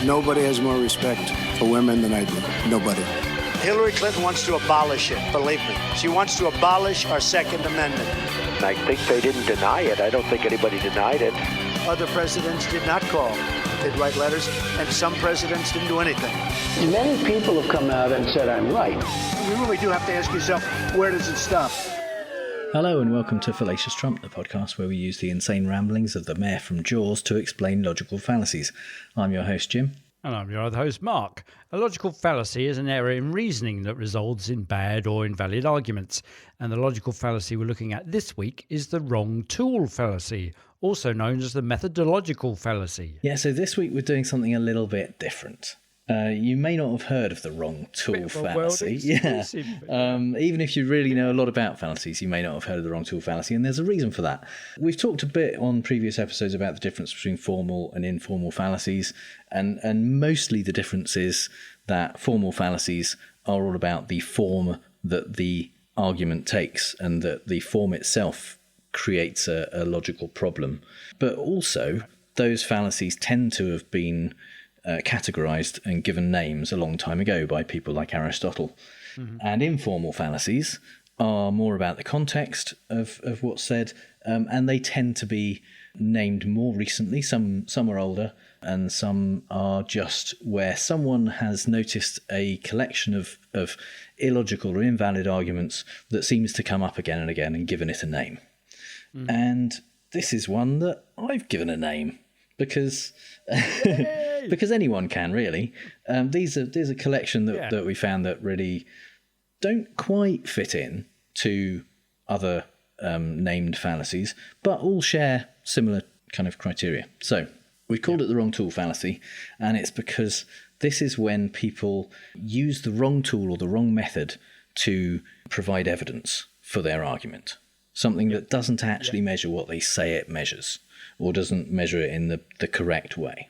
Nobody has more respect for women than I do. Nobody. Hillary Clinton wants to abolish it, believe me. She wants to abolish our Second Amendment. I think they didn't deny it. I don't think anybody denied it. Other presidents did not call. They'd write letters, and some presidents didn't do anything. Many people have come out and said I'm right. You really do have to ask yourself, where does it stop? Hello and welcome to Fallacious Trump, the podcast where we use the insane ramblings of the mayor from Jaws to explain logical fallacies. I'm your host, Jim. And I'm your other host, Mark. A logical fallacy is an error in reasoning that results in bad or invalid arguments. And the logical fallacy we're looking at this week is the wrong tool fallacy, also known as the methodological fallacy. Yeah, so this week we're doing something a little bit different. You may not have heard of the wrong tool fallacy. Yeah. Even if you really know a lot about fallacies, you may not have heard of the wrong tool fallacy, and there's a reason for that. We've talked a bit on previous episodes about the difference between formal and informal fallacies, and mostly the difference is that formal fallacies are all about the form that the argument takes, and that the form itself creates a logical problem. But also, those fallacies tend to have been categorized and given names a long time ago by people like Aristotle. Mm-hmm. And informal fallacies are more about the context of what's said, and they tend to be named more recently. Some are older, and some are just where someone has noticed a collection of illogical or invalid arguments that seems to come up again and again and given it a name. Mm-hmm. And this is one that I've given a name because because anyone can, really. There's a collection that we found that really don't quite fit in to other named fallacies, but all share similar kind of criteria. So we've called it the wrong tool fallacy, and it's because this is when people use the wrong tool or the wrong method to provide evidence for their argument. Something that doesn't actually measure what they say it measures, or doesn't measure it in the correct way.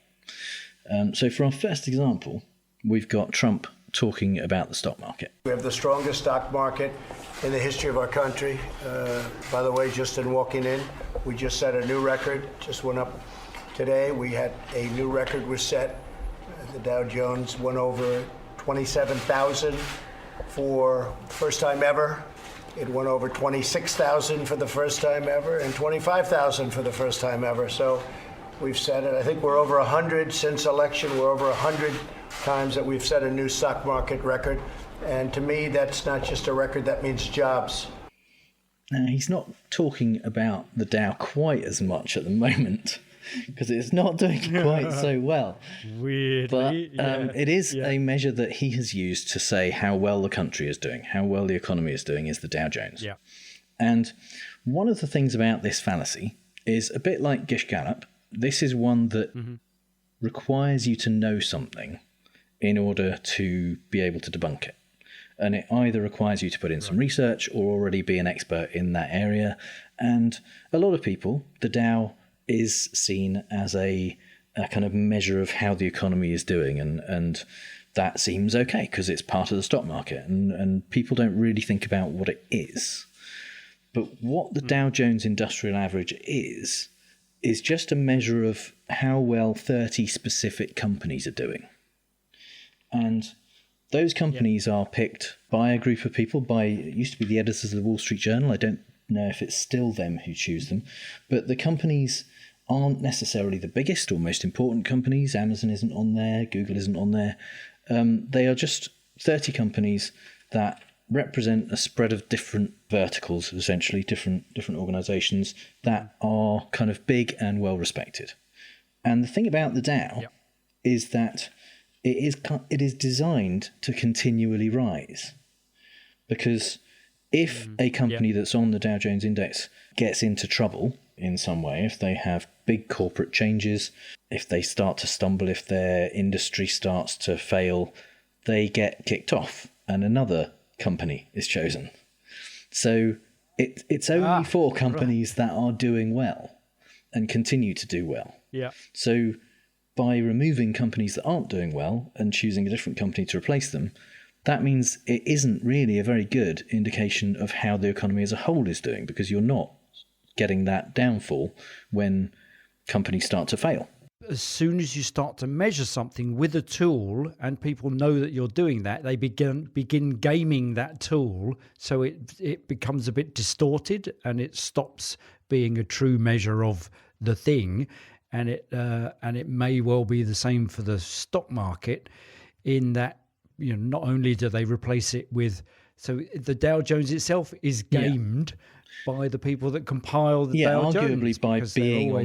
So for our first example, we've got Trump talking about the stock market. We have the strongest stock market in the history of our country. By the way, just in walking in, we just set a new record, just went up today. We had a new record was set. The Dow Jones went over 27,000 for the first time ever. It went over 26,000 for the first time ever and 25,000 for the first time ever. So we've set it. I think we're over 100 since election. We're over 100 times that we've set a new stock market record. And to me, that's not just a record, that means jobs. Now, he's not talking about the Dow quite as much at the moment because it's not doing quite so well. Weirdly. But it is a measure that he has used to say how well the country is doing, how well the economy is doing, is the Dow Jones. Yeah. And one of the things about this fallacy is a bit like Gish Gallop. This is one that requires you to know something in order to be able to debunk it. And it either requires you to put in some research or already be an expert in that area. And a lot of people, the Dow is seen as a kind of measure of how the economy is doing. And that seems okay because it's part of the stock market. And people don't really think about what it is. But what the Dow Jones Industrial Average is just a measure of how well 30 specific companies are doing. And those companies are picked by a group of people, it used to be the editors of the Wall Street Journal. I don't know if it's still them who choose them. But the companies aren't necessarily the biggest or most important companies. Amazon isn't on there. Google isn't on there. They are just 30 companies that represent a spread of different verticals, essentially, different organizations that are kind of big and well respected. And the thing about the Dow is that it is designed to continually rise. Because if a company that's on the Dow Jones Index gets into trouble in some way, if they have big corporate changes, if they start to stumble, if their industry starts to fail, they get kicked off and another company is chosen. So it's only for companies that are doing well and continue to do well. Yeah. So by removing companies that aren't doing well and choosing a different company to replace them, that means it isn't really a very good indication of how the economy as a whole is doing, because you're not getting that downfall when companies start to fail. as soon as you start to measure something with a tool and people know that you're doing that, they begin gaming that tool, so it becomes a bit distorted and it stops being a true measure of the thing. And it may well be the same for the stock market, in that, you know, not only do they replace it with, so the Dow Jones itself is gamed by the people that compile the Dow Jones. Arguably by being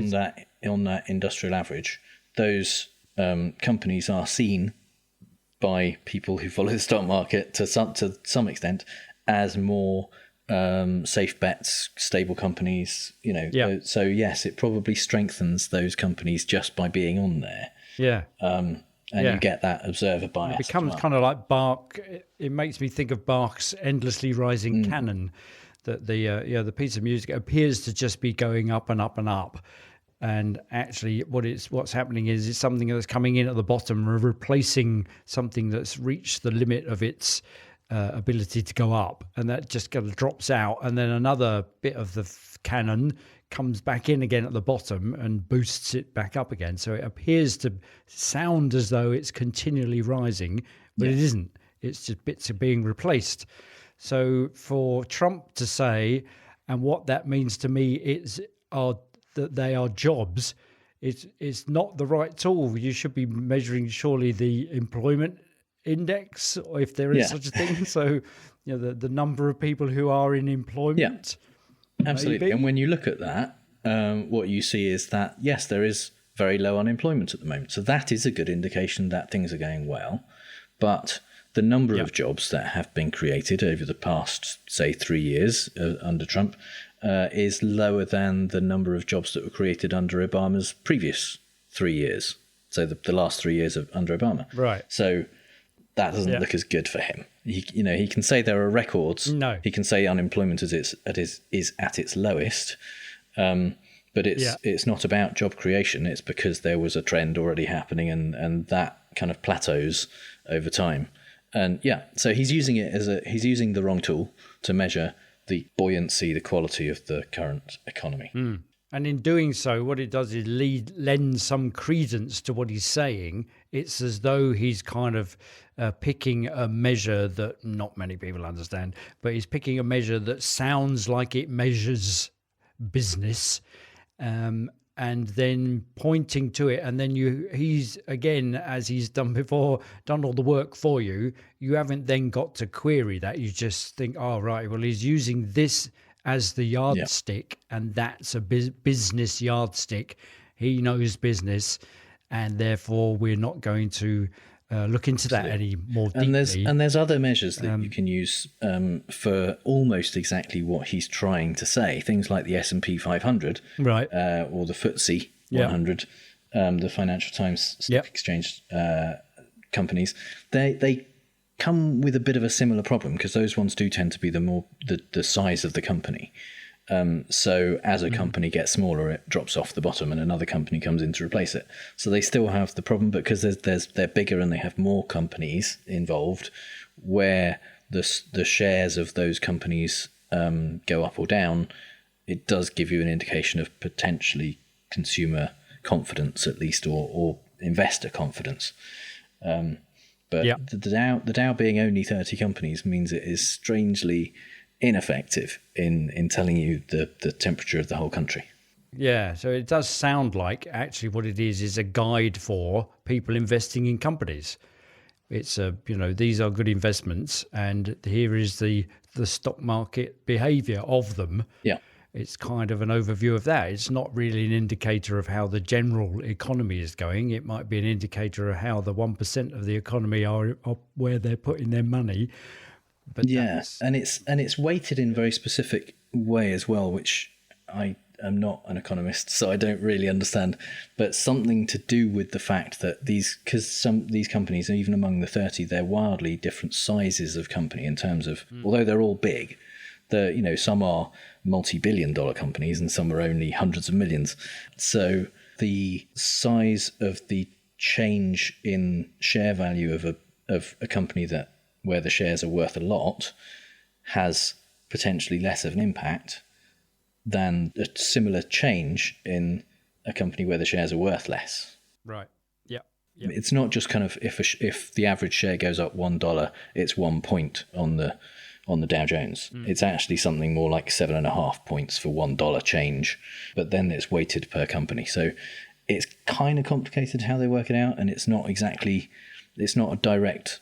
on that industrial average, those companies are seen by people who follow the stock market to some extent as more safe bets, stable companies. You know, so yes, it probably strengthens those companies just by being on there. Yeah. You get that observer bias. It becomes kind of like Bach. It makes me think of Bach's endlessly rising canon. That the piece of music appears to just be going up and up and up, and actually what's happening is it's something that's coming in at the bottom, replacing something that's reached the limit of its ability to go up, and that just kind of drops out, and then another bit of the canon comes back in again at the bottom and boosts it back up again. So it appears to sound as though it's continually rising, but it isn't. It's just bits are being replaced. So for Trump to say, and what that means to me is that they are jobs, it's not the right tool. You should be measuring surely the employment index, or if there is such a thing. So, you know, the number of people who are in employment. Yeah, absolutely. Maybe. And when you look at that, what you see is that, yes, there is very low unemployment at the moment. So that is a good indication that things are going well. But the number of jobs that have been created over the past, say, 3 years under Trump is lower than the number of jobs that were created under Obama's previous 3 years. So the last 3 years under Obama. Right. So that doesn't look as good for him. He can say there are records. No. He can say unemployment is at its lowest. But it's not about job creation. It's because there was a trend already happening, and that kind of plateaus over time. And so he's using the wrong tool to measure the buoyancy, the quality of the current economy. And in doing so, what it does is lend some credence to what he's saying. It's as though he's kind of picking a measure that not many people understand, but he's picking a measure that sounds like it measures business, and then pointing to it. And then he's, again, as he's done before, done all the work for you. You haven't then got to query that. You just think, oh, right, well, he's using this as the yardstick, and that's a business yardstick. He knows business, and therefore we're not going to look into that any more deeply. And there's other measures that you can use for almost exactly what he's trying to say. Things like the S&P 500, right, or the FTSE 100, the Financial Times Stock Exchange companies. They come with a bit of a similar problem, because those ones do tend to be the size of the company. So as a company gets smaller, it drops off the bottom and another company comes in to replace it. So they still have the problem, but because they're bigger and they have more companies involved, where the shares of those companies go up or down, it does give you an indication of potentially consumer confidence, at least, or investor confidence. But the Dow being only 30 companies means it is strangely ineffective in telling you the temperature of the whole country. Yeah, so it does sound like actually what it is a guide for people investing in companies. It's these are good investments, and here is the stock market behavior of them. Yeah. It's kind of an overview of that. It's not really an indicator of how the general economy is going. It might be an indicator of how the 1% of the economy are where they're putting their money. But and it's weighted in a very specific way as well, which I am not an economist, so I don't really understand. But something to do with the fact that these companies, even among the 30, they're wildly different sizes of company in terms of, although they're all big, some are multi-billion-dollar companies and some are only hundreds of millions. So the size of the change in share value of a company where the shares are worth a lot has potentially less of an impact than a similar change in a company where the shares are worth less. Right. Yeah. It's not just kind of if the average share goes up $1, it's 1 point on the Dow Jones. It's actually something more like 7.5 points for $1 change, but then it's weighted per company. So it's kind of complicated how they work it out, and it's not a direct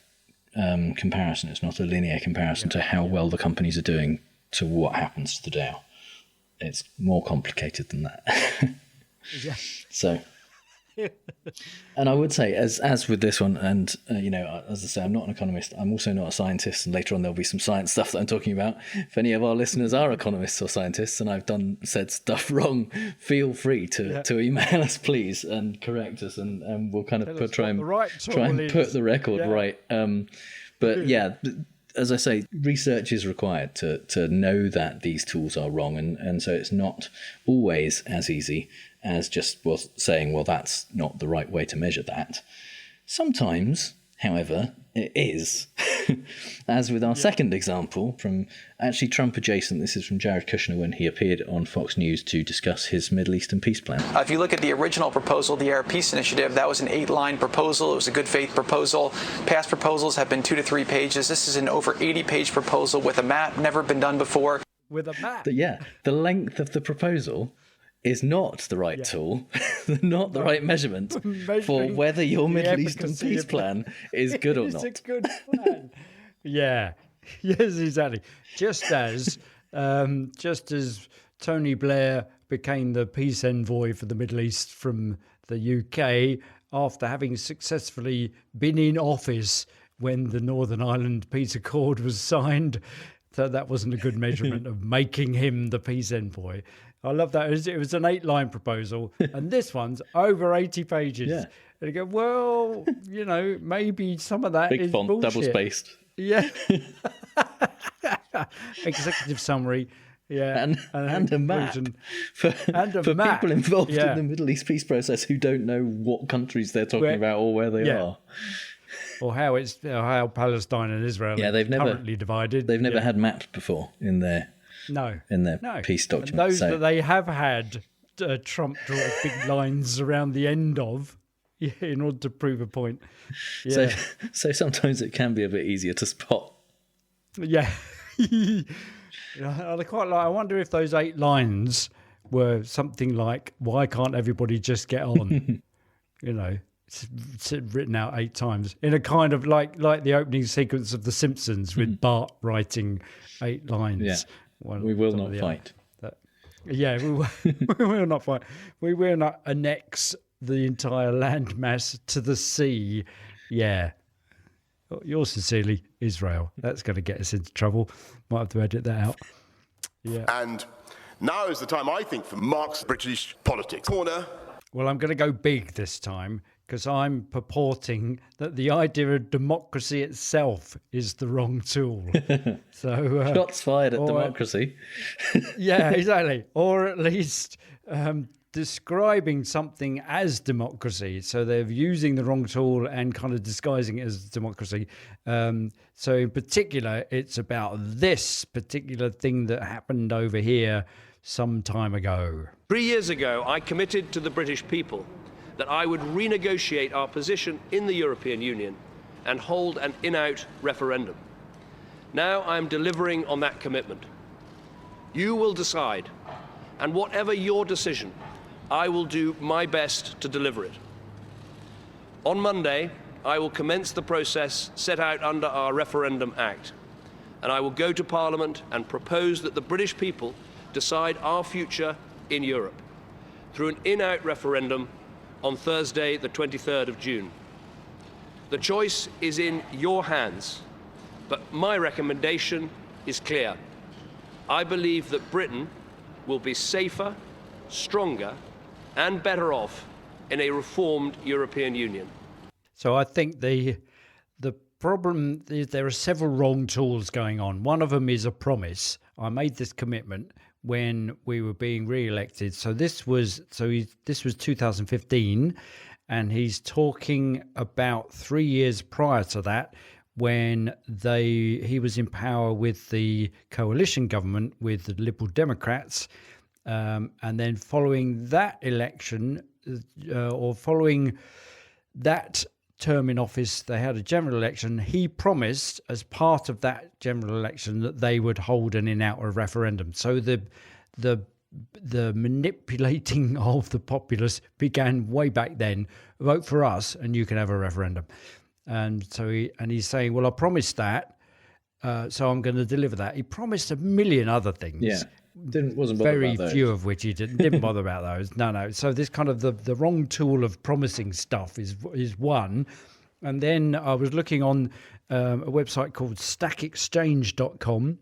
comparison. It's not a linear comparison to how well the companies are doing to what happens to the Dow. It's more complicated than that. Yeah. So, and I would say, as with this one, and as I say, I'm not an economist. I'm also not a scientist, and later on there'll be some science stuff that I'm talking about. If any of our listeners are economists or scientists, and I've said stuff wrong, feel free to email us, please, and correct us, and we'll kind of try and put the record right. But yeah. As I say, research is required to know that these tools are wrong, and so it's not always as easy as just saying, well, that's not the right way to measure that. Sometimes, however, it is. As with our second example, from actually Trump adjacent, this is from Jared Kushner when he appeared on Fox News to discuss his Middle Eastern peace plan. If you look at the original proposal, the Arab Peace Initiative, that was an 8-line proposal. It was a good faith proposal. Past proposals have been 2 to 3 pages. This is an over 80-page proposal with a map, never been done before. With a map. The length of the proposal is not the right tool, not the right measurement for whether your Middle Eastern peace plan is good or not. It's a good plan. Yeah. Yes, exactly. Just as Tony Blair became the peace envoy for the Middle East from the UK after having successfully been in office when the Northern Ireland Peace Accord was signed. So that wasn't a good measurement of making him the peace envoy. I love that. It was an 8-line proposal, and this one's over 80 pages. Yeah. And you go, well, maybe some of that is font, bullshit. double-spaced. Yeah. Executive summary. Yeah. And a map. For people involved in the Middle East peace process who don't know what countries they're talking about or where they are. Or how Palestine and Israel are currently divided. They've never had maps before in their peace documents. And those that they have had, Trump draws big lines around the end of in order to prove a point. Yeah. So sometimes it can be a bit easier to spot. Yeah. I wonder if those 8 lines were something like, why can't everybody just get on? It's written out 8 times in a kind of like the opening sequence of The Simpsons with Bart writing 8 lines. Yeah. We will not fight. We will not fight. We will not annex the entire landmass to the sea. Yeah. Yours sincerely, Israel. That's going to get us into trouble. Might have to edit that out. Yeah. And now is the time, I think, for Mark's British politics corner. Well, I'm going to go big this time, because I'm purporting that the idea of democracy itself is the wrong tool. So shots fired at democracy. Yeah, exactly. Or at least describing something as democracy. So they're using the wrong tool and kind of disguising it as democracy. So in particular, it's about this particular thing that happened over here some time ago. 3 years ago, I committed to the British people that I would renegotiate our position in the European Union and hold an in-out referendum. Now I'm delivering on that commitment. You will decide, and whatever your decision, I will do my best to deliver it. On Monday, I will commence the process set out under our Referendum Act, and I will go to Parliament and propose that the British people decide our future in Europe through an in-out referendum on Thursday, the 23rd of June. The choice is in your hands, but my recommendation is clear. I believe that Britain will be safer, stronger, and better off in a reformed European Union. So I think the problem is there are several wrong tools going on. One of them is a promise. I made this commitment when we were being re-elected. So this was 2015, and he's talking about 3 years prior to that when he was in power with the coalition government with the Liberal Democrats, and then following that election, or following that term in office, they had a general election. He promised, as part of that general election, that they would hold an in-out referendum. So the manipulating of the populace began way back then. Vote for us, and you can have a referendum. And so he's saying, well, I promised that, so I'm going to deliver that. He promised a million other things. Yeah. Wasn't bothered very about those. few of which he didn't bother about those. No. So this kind of the wrong tool of promising stuff is one. And then I was looking on a website called stackexchange.com,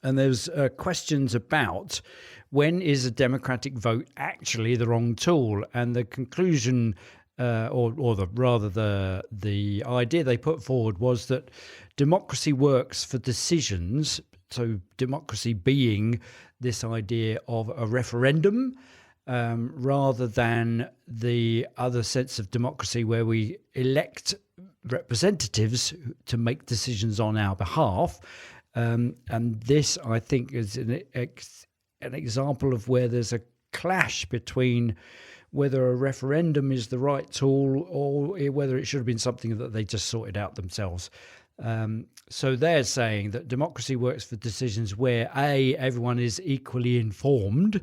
and there's questions about when is a democratic vote actually the wrong tool, and the conclusion, the idea they put forward was that democracy works for decisions. So democracy being this idea of a referendum, rather than the other sense of democracy where we elect representatives to make decisions on our behalf. And this, I think, is an example of where there's a clash between whether a referendum is the right tool or whether it should have been something that they just sorted out themselves. So they're saying that democracy works for decisions where everyone is equally informed,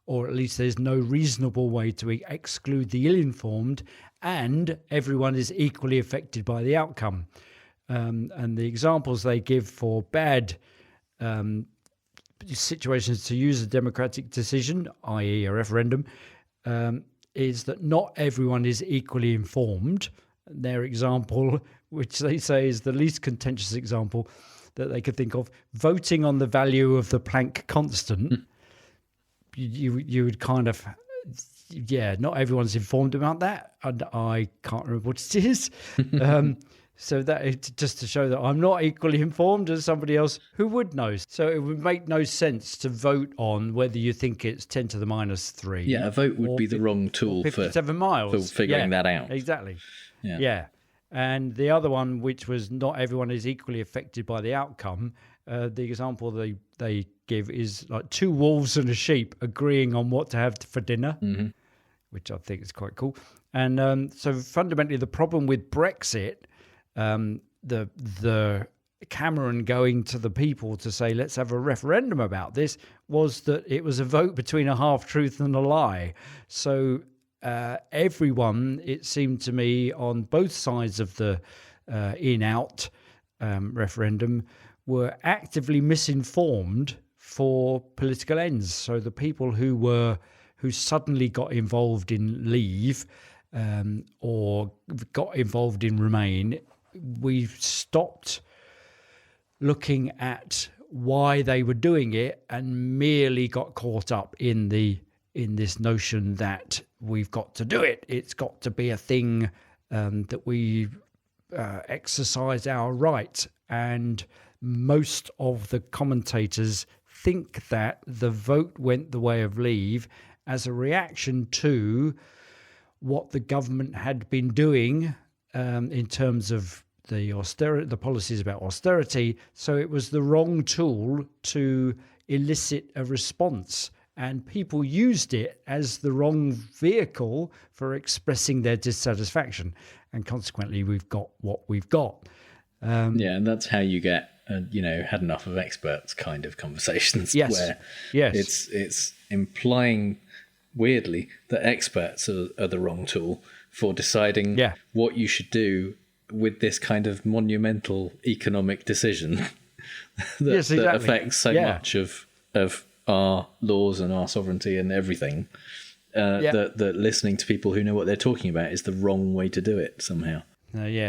or at least there's no reasonable way to exclude the ill-informed, and everyone is equally affected by the outcome. And the examples they give for bad situations to use a democratic decision, i.e. a referendum, is that not everyone is equally informed. Their example, which they say is the least contentious example that they could think of, voting on the value of the Planck constant, you would kind of, not everyone's informed about that, and I can't remember what it is. So that just to show that I'm not equally informed as somebody else who would know. So it would make no sense to vote on whether you think it's 10 to the minus 3. Yeah, a vote would be the wrong tool 57 miles. for figuring that out. Exactly. Yeah. And the other one, which was not everyone is equally affected by the outcome, the example they give is like two wolves and a sheep agreeing on what to have for dinner, which I think is quite cool. And so fundamentally the problem with Brexit, the Cameron going to the people to say, let's have a referendum about this, was that it was a vote between a half-truth and a lie. So everyone, it seemed to me, on both sides of the in-out referendum were actively misinformed for political ends. So the people who suddenly got involved in Leave or got involved in Remain, we've stopped looking at why they were doing it and merely got caught up in this notion that we've got to do it. It's got to be a thing that we exercise our right. And most of the commentators think that the vote went the way of Leave as a reaction to what the government had been doing in terms of the policies about austerity. So it was the wrong tool to elicit a response, and people used it as the wrong vehicle for expressing their dissatisfaction, and consequently we've got what we've got. And that's how you get had enough of experts kind of conversations. Where it's implying weirdly that experts are the wrong tool for deciding what you should do with this kind of monumental economic decision that affects so much of our laws and our sovereignty and everything. That listening to people who know what they're talking about is the wrong way to do it somehow.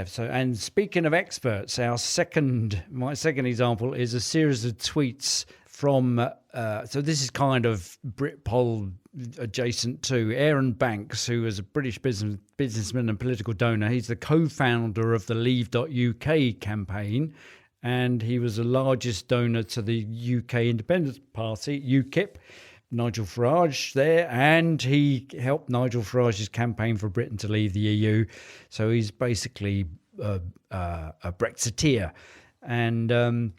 So, and speaking of experts, my second example is a series of tweets from. So this is kind of Britpol adjacent to Arron Banks, who is a British businessman and political donor. He's the co-founder of the Leave.uk campaign, and he was the largest donor to the UK Independence Party, UKIP. Nigel Farage there, and he helped Nigel Farage's campaign for Britain to leave the EU. So he's basically a Brexiteer. And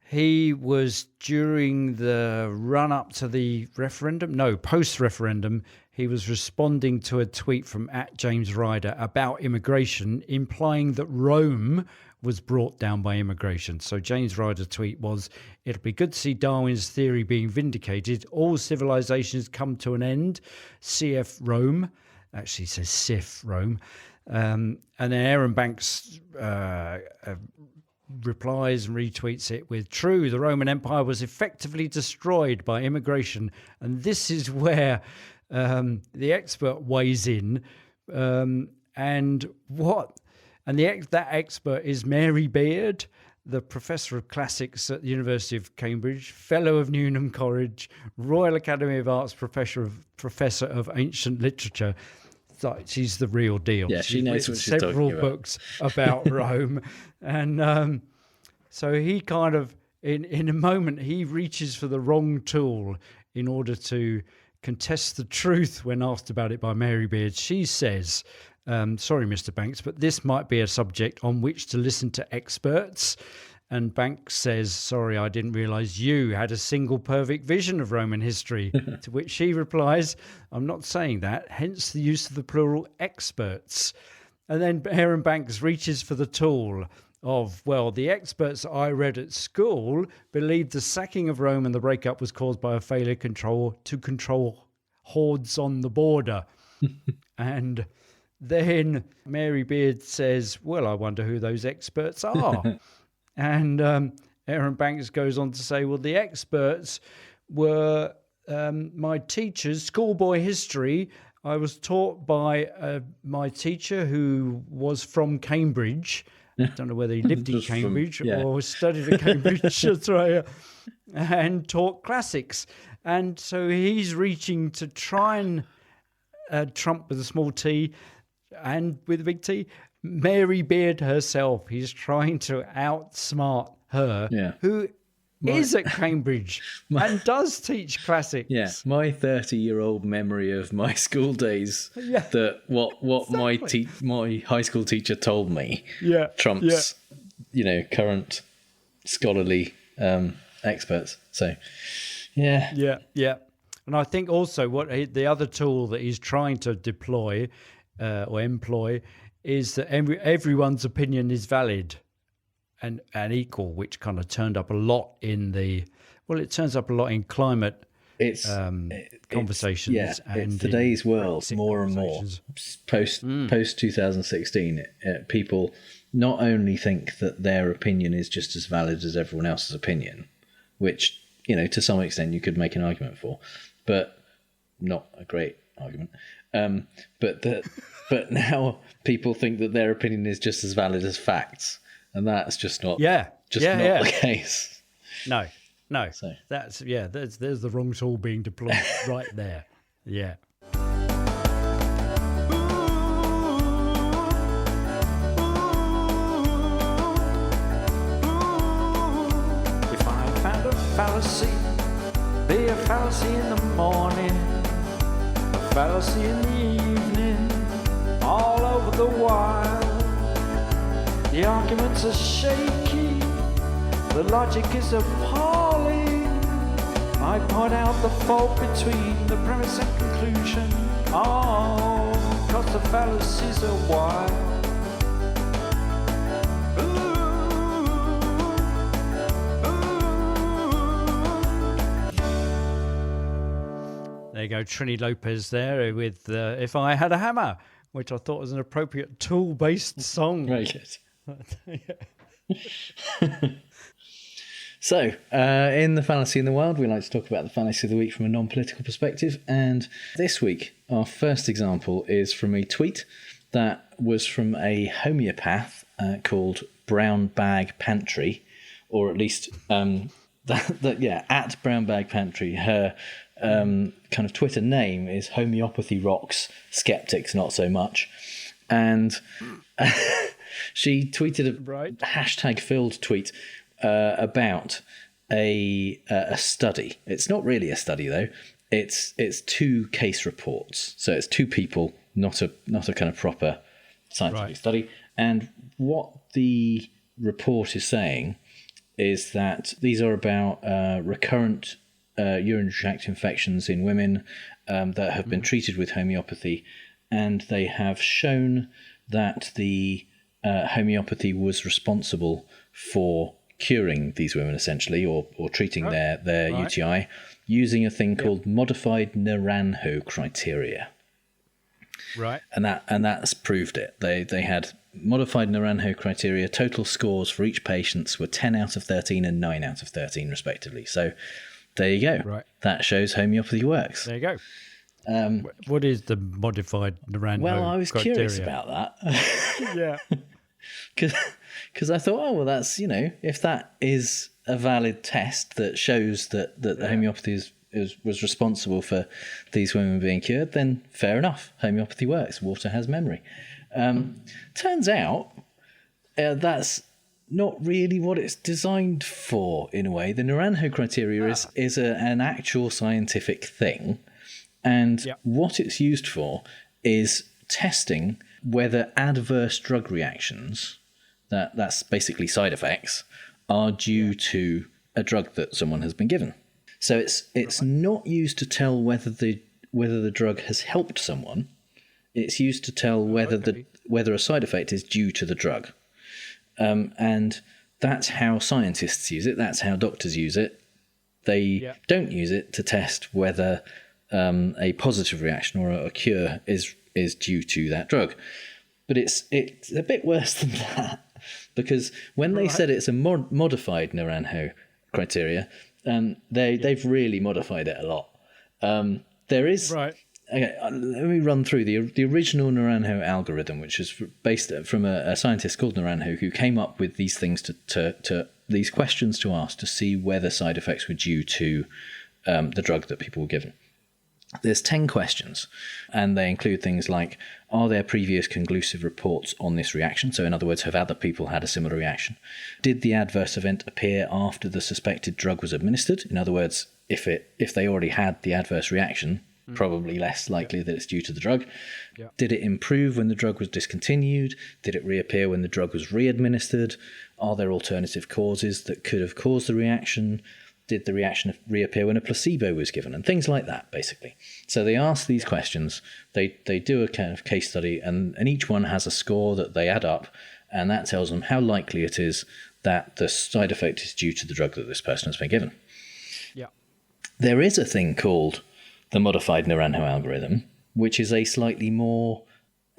he was, during the run-up to the post-referendum, he was responding to a tweet from @JamesRyder about immigration, implying that Rome was brought down by immigration. So James Ryder's tweet was, "It'll be good to see Darwin's theory being vindicated. All civilizations come to an end. CF Rome." Actually says CF Rome. And then Arron Banks replies and retweets it with, "True, the Roman Empire was effectively destroyed by immigration." And this is where the expert weighs in. That expert is Mary Beard, the Professor of Classics at the University of Cambridge, Fellow of Newnham College, Royal Academy of Arts Professor of Ancient Literature. She's the real deal. Yeah, she knows what she's talking about. Several books about Rome. And so he kind of, in a moment, he reaches for the wrong tool in order to contest the truth when asked about it by Mary Beard. She says, "Sorry, Mr. Banks, but this might be a subject on which to listen to experts." And Banks says, "Sorry, I didn't realise you had a single perfect vision of Roman history." To which she replies, "I'm not saying that, hence the use of the plural experts." And then Arron Banks reaches for the tool of, well, the experts I read at school believed the sacking of Rome and the breakup was caused by a failure to control hordes on the border. And then Mary Beard says, "Well, I wonder who those experts are." And Arron Banks goes on to say, "Well, the experts were my teachers, schoolboy history. I was taught by my teacher who was from Cambridge." I don't know whether he lived in Cambridge or studied at Cambridge, Australia, and taught classics. And so he's reaching to try and trump with a small t and with a big T. Mary Beard herself, he's trying to outsmart her, who is at Cambridge and does teach classics. Yeah, my 30-year-old memory of my school days, that what exactly. my high school teacher told me trumps, current scholarly experts. So, yeah. And I think also the other tool that he's trying to deploy or employ is that everyone's opinion is valid and equal, which kind of turned up a lot it turns up a lot in climate conversations. It's today's world more and more. Post 2016, people not only think that their opinion is just as valid as everyone else's opinion, which, to some extent you could make an argument for, but not a great argument. But now people think that their opinion is just as valid as facts, and that's just not not the case. No. So that's there's the wrong tool being deployed right there. Yeah. If I found a fallacy, be a fallacy in the morning, a fallacy in the evening, all over the wild. The arguments are shaky, the logic is appalling. I point out the fault between the premise and conclusion. Oh, 'cause the fallacies are wild. There you go, Trini Lopez there with If I Had a Hammer, which I thought was an appropriate tool-based song. Very good. So, in the Fallacy in the Wild, we like to talk about the Fallacy of the Week from a non-political perspective. And this week, our first example is from a tweet that was from a homeopath called Brown Bag Pantry, or at least at Brown Bag Pantry. Her kind of Twitter name is Homeopathy Rocks, Skeptics Not So Much. And she tweeted a hashtag-filled tweet about a study. It's not really a study though. It's two case reports. So it's two people, not a kind of proper scientific study. And what the report is saying is that these are about recurrent urinary tract infections in women that have been treated with homeopathy, and they have shown that the homeopathy was responsible for curing these women, essentially, or treating their UTI, using a thing called modified Naranjo criteria. Right. And that's proved it. They had modified Naranjo criteria. Total scores for each patient were 10 out of 13 and 9 out of 13, respectively. So there you go. Right. That shows homeopathy works. There you go. What is the modified Naranjo Well, I was criteria? curious about that. Yeah. Because I thought, oh, well, that's, if that is a valid test that shows that the homeopathy was responsible for these women being cured, then fair enough. Homeopathy works. Water has memory. Turns out that's not really what it's designed for, in a way. The Naranjo criteria is an actual scientific thing. And what it's used for is testing whether adverse drug reactions, that's basically side effects, are due to a drug that someone has been given. So it's not used to tell whether the drug has helped someone. It's used to tell whether a side effect is due to the drug. And that's how scientists use it. That's how doctors use it. They don't use it to test whether a positive reaction or a cure is due to that drug. But it's a bit worse than that, because when they said it's a modified Naranjo criteria, they've really modified it a lot. There is okay. Let me run through the original Naranjo algorithm, which is based from a scientist called Naranjo, who came up with these things to these questions to ask to see whether side effects were due to the drug that people were given. There's 10 questions, and they include things like, are there previous conclusive reports on this reaction? So in other words, have other people had a similar reaction? Did the adverse event appear after the suspected drug was administered? In other words, if they already had the adverse reaction, probably less likely that it's due to the drug. Did it improve when the drug was discontinued? Did it reappear when the drug was re-administered? Are there alternative causes that could have caused the reaction? Did the reaction reappear when a placebo was given? And things like that, basically. So they ask these questions, they do a kind of case study, and each one has a score that they add up, and that tells them how likely it is that the side effect is due to the drug that this person has been given. Yeah. There is a thing called the modified Naranjo algorithm, which is a slightly more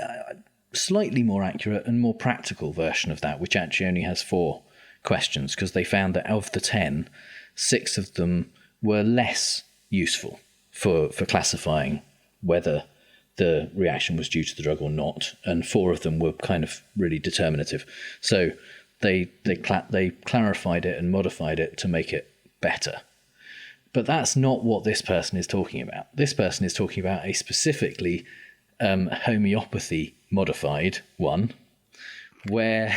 accurate and more practical version of that, which actually only has 4 questions, because they found that of the 10, 6 of them were less useful for classifying whether the reaction was due to the drug or not, and 4 of them were kind of really determinative. So they clarified it and modified it to make it better. But that's not what this person is talking about. This person is talking about a specifically homeopathy modified one, where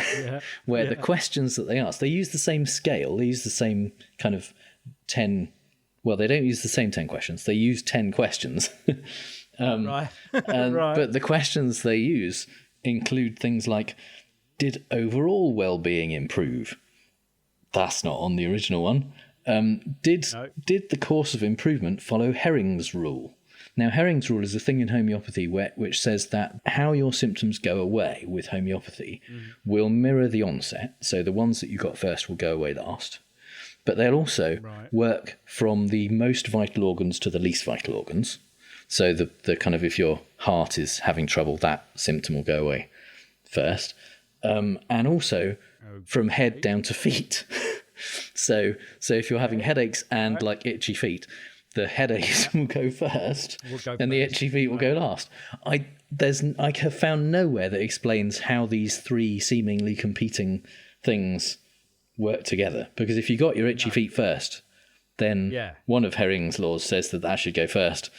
the questions that they ask, they use the same scale, they use the same kind of 10, well, they don't use the same 10 questions, they use 10 questions. But the questions they use include things like, did overall well-being improve? That's not on the original one. Did the course of improvement follow Herring's rule? Now, Herring's rule is a thing in homeopathy which says that how your symptoms go away with homeopathy will mirror the onset. So the ones that you got first will go away last. But they'll also work from the most vital organs to the least vital organs. So the kind of, if your heart is having trouble, that symptom will go away first. And also from head down to feet. So if you're having headaches and like itchy feet, the headaches will go first, and the itchy feet will go last. I have found nowhere that explains how these 3 seemingly competing things work together. Because if you got your itchy feet first, then one of Herring's laws says that should go first.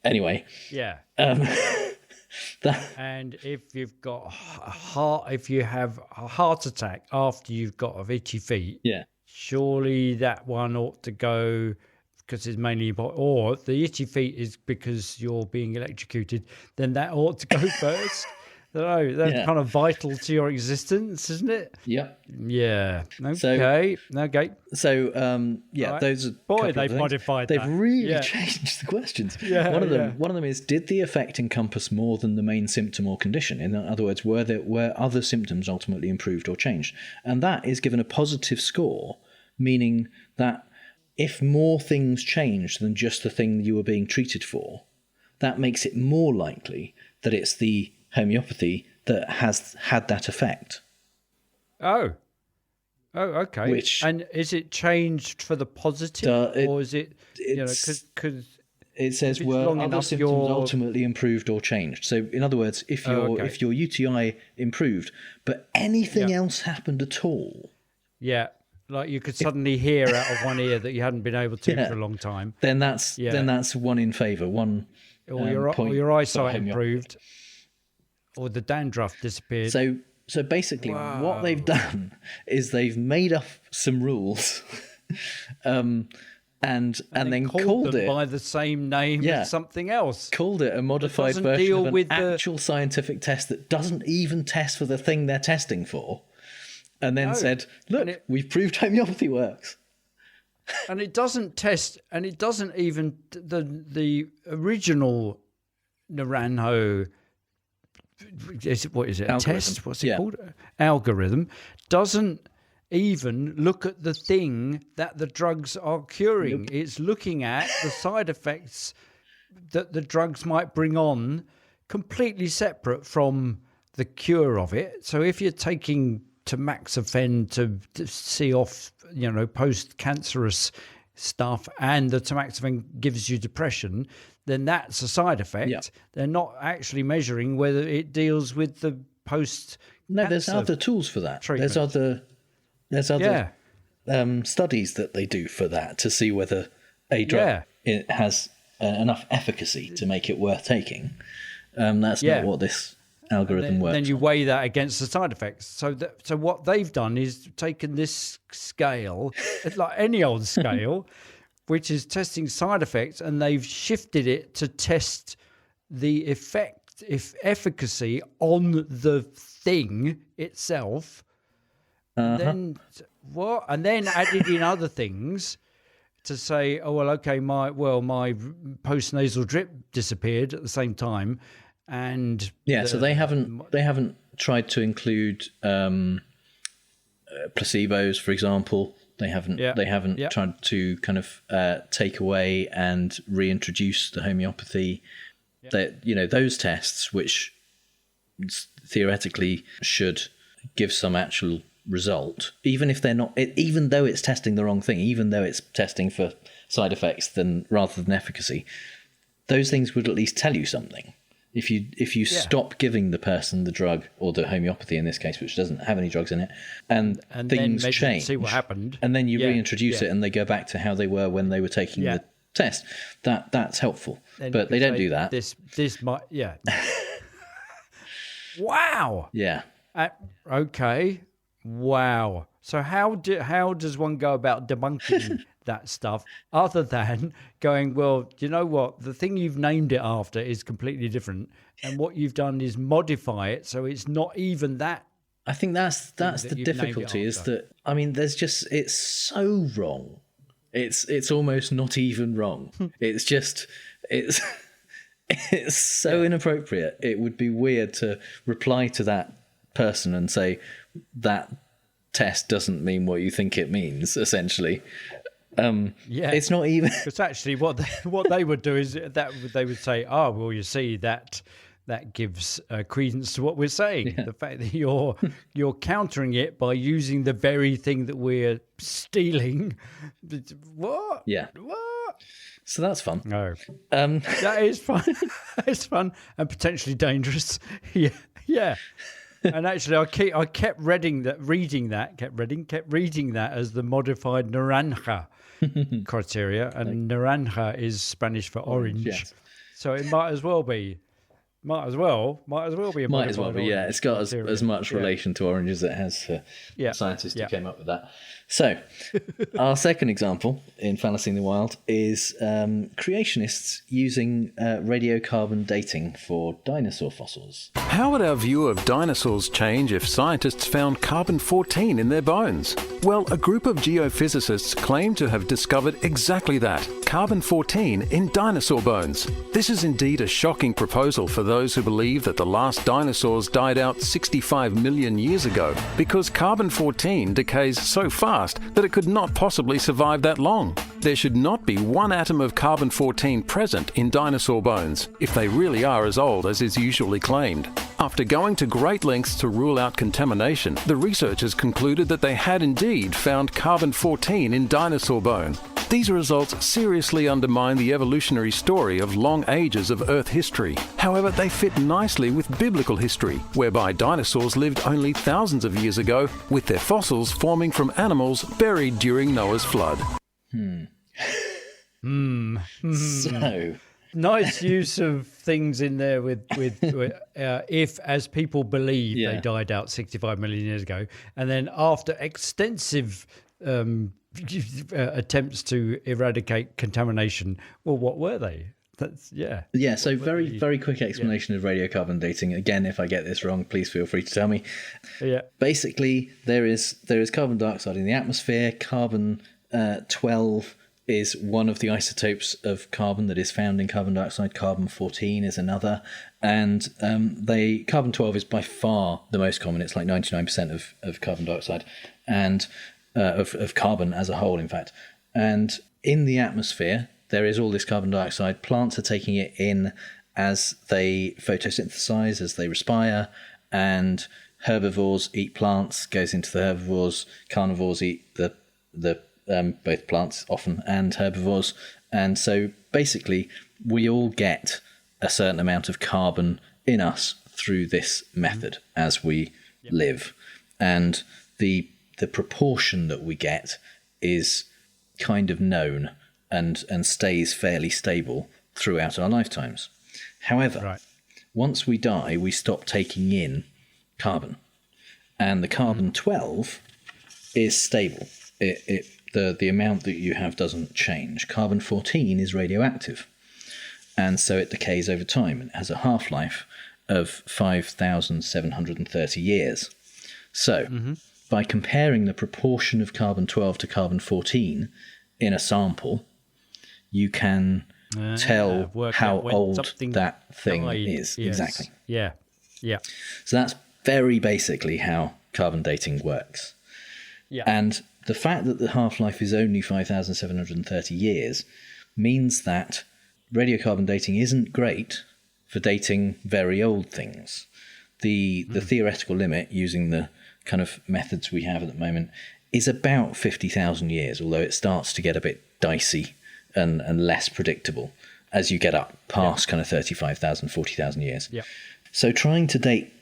Anyway. Yeah. And if you've got if you have a heart attack after you've got itchy feet, surely that one ought to go, because it's mainly or the itchy feet is because you're being electrocuted, then that ought to go first. That's kind of vital to your existence, isn't it? Yep. Yeah. Okay. So, Right. those are they've modified They've that. really changed the questions. Yeah, One of them is: did the effect encompass more than the main symptom or condition? In other words, were other symptoms ultimately improved or changed? And that is given a positive score, meaning that if more things changed than just the thing you were being treated for, that makes it more likely that it's the homeopathy that has had that effect. Oh, okay. And is it changed for the positive, or is it? Because it says were other symptoms ultimately improved or changed. So, in other words, if your UTI improved, but anything else happened at all, like you could suddenly hear out of one ear that you hadn't been able to for a long time, then that's one in favour. One. Or your eyesight improved, or the dandruff disappeared. So basically, what they've done is they've made up some rules, and then called it by the same name as something else. Called it a modified version of an actual scientific test that doesn't even test for the thing they're testing for, and then said, "Look, we've proved homeopathy works." And it doesn't test, and it doesn't even the original Naranjo. What is it? A test? What's it called? Algorithm doesn't even look at the thing that the drugs are curing. Nope. It's looking at the side effects that the drugs might bring on, completely separate from the cure of it. So if you're taking tamoxifen to see off, post-cancerous stuff, and the tamoxifen gives you depression, then that's a side effect. Yep. They're not actually measuring whether it deals with the post. No, there's other tools for that. Treatment. There's other studies that they do for that to see whether a drug it has enough efficacy to make it worth taking. That's not what this algorithm works. Then you weigh that against the side effects. So what they've done is taken this scale, it's like any old scale, which is testing side effects, and they've shifted it to test the efficacy on the thing itself. Then what? And then added in other things to say, my post-nasal drip disappeared at the same time. And so they haven't tried to include placebos, for example. They haven't tried to kind of take away and reintroduce the homeopathy. That those tests, which theoretically should give some actual result, even if they're not, even though it's testing the wrong thing, even though it's testing for side effects rather than efficacy, those things would at least tell you something. If you stop giving the person the drug, or the homeopathy in this case, which doesn't have any drugs in it, and things change, see what happened, and then you reintroduce it, and they go back to how they were when they were taking the test, that's helpful. Then but they don't do that. This might Wow. Yeah. Okay. Wow. So how does one go about debunking that stuff, other than going, well, you know what, the thing you've named it after is completely different, and what you've done is modify it so it's not even that. I think that's the difficulty, is that, I mean, it's so wrong. It's almost not even wrong. It's just it's so inappropriate. It would be weird to reply to that person and say that test doesn't mean what you think it means, essentially. It's not even. Because actually, what they would do is that they would say, "Oh, well, you see that gives credence to what we're saying. Yeah. The fact that you're countering it by using the very thing that we're stealing." What? Yeah. What? So that's fun. No, that is fun. It's fun and potentially dangerous. Yeah. And actually, I kept reading that as the modified Naranja criteria, and Naranja is Spanish for orange. Yes. So it might as well be Might as well be a modified Might as well be, yeah. It's got as much Yeah. relation to orange as it has to Yeah. scientists who Yeah. came up with that. So, our second example in Fallacy in the Wild is creationists using radiocarbon dating for dinosaur fossils. How would our view of dinosaurs change if scientists found carbon-14 in their bones? Well, a group of geophysicists claim to have discovered exactly that, carbon-14 in dinosaur bones. This is indeed a shocking proposal for those who believe that the last dinosaurs died out 65 million years ago, because carbon-14 decays so fast that it could not possibly survive that long. There should not be one atom of carbon-14 present in dinosaur bones, if they really are as old as is usually claimed. After going to great lengths to rule out contamination, the researchers concluded that they had indeed found carbon-14 in dinosaur bone. These results seriously undermine the evolutionary story of long ages of Earth history. However, they fit nicely with biblical history, whereby dinosaurs lived only thousands of years ago, with their fossils forming from animals buried during Noah's flood. So, nice use of things in there with if, as people believe, they died out 65 million years ago, and then after extensive attempts to eradicate contamination, well, what were they? Yeah, so very quick explanation of radiocarbon dating. Again, if I get this wrong, please feel free to tell me. Yeah. Basically, there is carbon dioxide in the atmosphere. Carbon 12 is one of the isotopes of carbon that is found in carbon dioxide. Carbon 14 is another, and carbon 12 is by far the most common. It's like 99% of carbon dioxide, and of carbon as a whole, in fact. And in the atmosphere, there is all this carbon dioxide. Plants are taking it in as they photosynthesize, as they respire, and herbivores eat plants, goes into the herbivores. Carnivores eat the both plants often and herbivores. And so basically, we all get a certain amount of carbon in us through this method as we live. And the proportion that we get is kind of known and stays fairly stable throughout our lifetimes. However, once we die, we stop taking in carbon, and the carbon 12 is stable. The amount that you have doesn't change. Carbon 14 is radioactive, and so it decays over time. It has a half-life of 5,730 years. So, by comparing the proportion of carbon 12 to carbon 14 in a sample, you can tell how old that thing is. Yes. Exactly. Yeah. So that's very basically how carbon dating works. Yeah. And the fact that the half-life is only 5,730 years means that radiocarbon dating isn't great for dating very old things. The theoretical limit, using the kind of methods we have at the moment, is about 50,000 years, although it starts to get a bit dicey and less predictable as you get up past kind of 35,000, 40,000 years. Yeah. So trying to date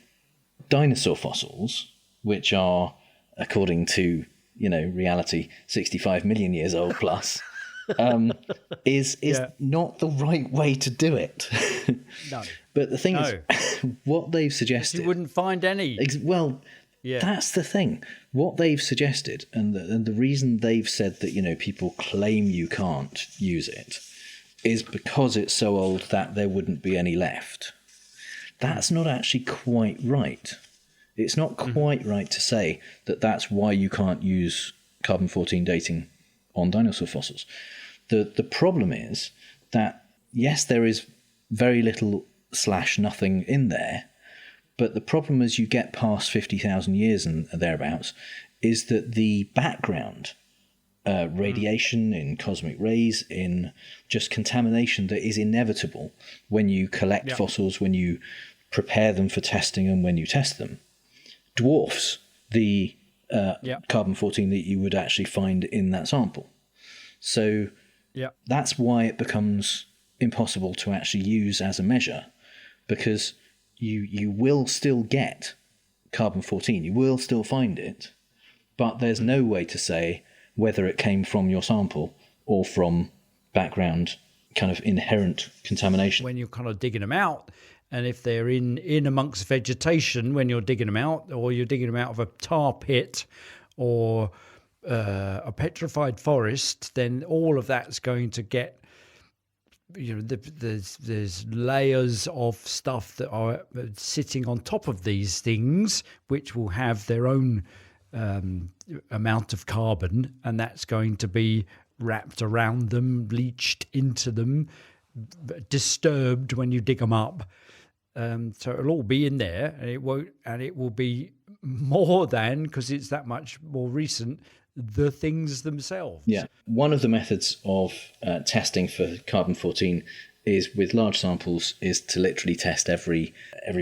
dinosaur fossils, which are, according to reality, 65 million years old plus, is not the right way to do it. No. But the thing is, what they've suggested... You wouldn't find any. That's the thing. What they've suggested, and the reason they've said that, people claim you can't use it, is because it's so old that there wouldn't be any left. That's not actually quite right. It's not quite right to say that that's why you can't use carbon-14 dating on dinosaur fossils. The problem is that, yes, there is very little / nothing in there, but the problem as you get past 50,000 years and thereabouts is that the background, radiation in cosmic rays, in just contamination that is inevitable when you collect fossils, when you prepare them for testing and when you test them, dwarfs the carbon-14 that you would actually find in that sample. So that's why it becomes impossible to actually use as a measure, because you will still get carbon-14, you will still find it, but there's no way to say whether it came from your sample or from background kind of inherent contamination. When you're kind of digging them out, And if they're in amongst vegetation when you're digging them out, or you're digging them out of a tar pit or a petrified forest, then all of that's going to get, there's layers of stuff that are sitting on top of these things, which will have their own amount of carbon, and that's going to be wrapped around them, leached into them, disturbed when you dig them up. So it'll all be in there, and it will be more than, because it's that much more recent, the things themselves. Yeah. One of the methods of testing for carbon-14 is with large samples is to literally test every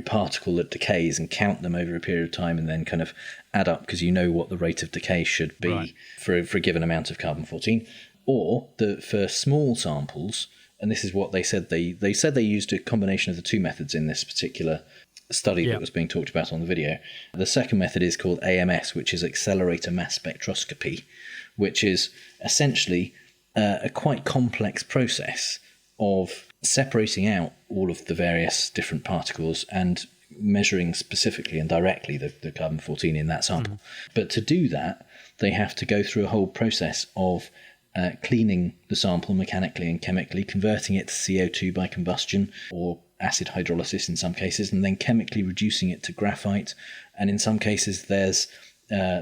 particle that decays and count them over a period of time, and then kind of add up, because you know what the rate of decay should be for a given amount of carbon-14. Or for small samples, and this is what they said. They said they used a combination of the two methods in this particular study that was being talked about on the video. The second method is called AMS, which is accelerator mass spectroscopy, which is essentially a quite complex process of separating out all of the various different particles and measuring specifically and directly the carbon-14 in that sample. But to do that, they have to go through a whole process of cleaning the sample mechanically and chemically, converting it to CO2 by combustion or acid hydrolysis in some cases, and then chemically reducing it to graphite. And in some cases there's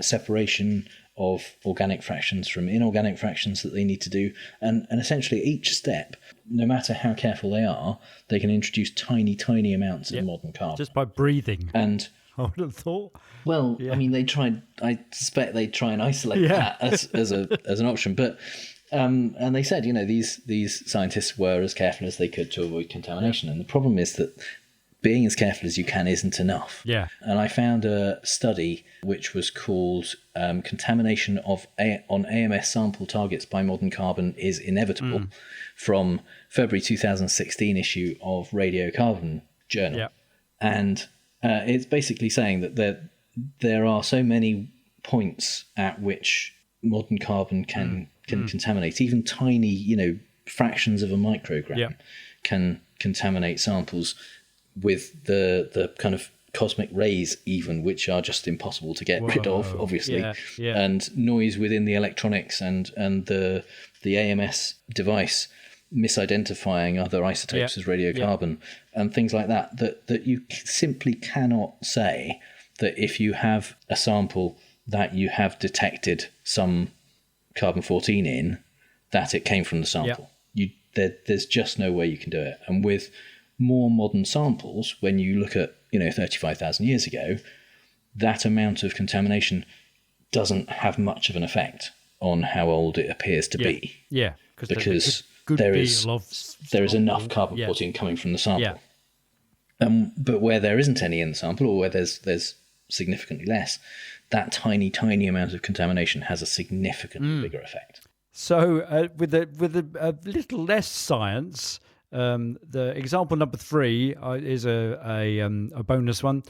separation of organic fractions from inorganic fractions that they need to do. And essentially each step, no matter how careful they are, they can introduce tiny, tiny amounts of modern carbon. Just by breathing. And I would have thought. Well, I mean, I suspect they try and isolate that as an option. But and they said, these scientists were as careful as they could to avoid contamination. And the problem is that being as careful as you can isn't enough. Yeah. And I found a study which was called Contamination on AMS Sample Targets by Modern Carbon is Inevitable from February 2016 issue of Radiocarbon Journal. Yeah. And it's basically saying that there are so many points at which modern carbon can contaminate. Even tiny, fractions of a microgram can contaminate samples with the kind of cosmic rays, even, which are just impossible to get rid of, obviously. And noise within the electronics and the AMS device misidentifying other isotopes as radiocarbon and things like that you simply cannot say that if you have a sample that you have detected some carbon-14 in, that it came from the sample. There's just no way you can do it. And with more modern samples, when you look at 35,000 years ago, that amount of contamination doesn't have much of an effect on how old it appears to be. Yeah, because there is enough carbon-14 coming from the sample. But where there isn't any in the sample, or where there's significantly less, that tiny, tiny amount of contamination has a significantly bigger effect. So with a little less science, the example number 3 is a bonus one,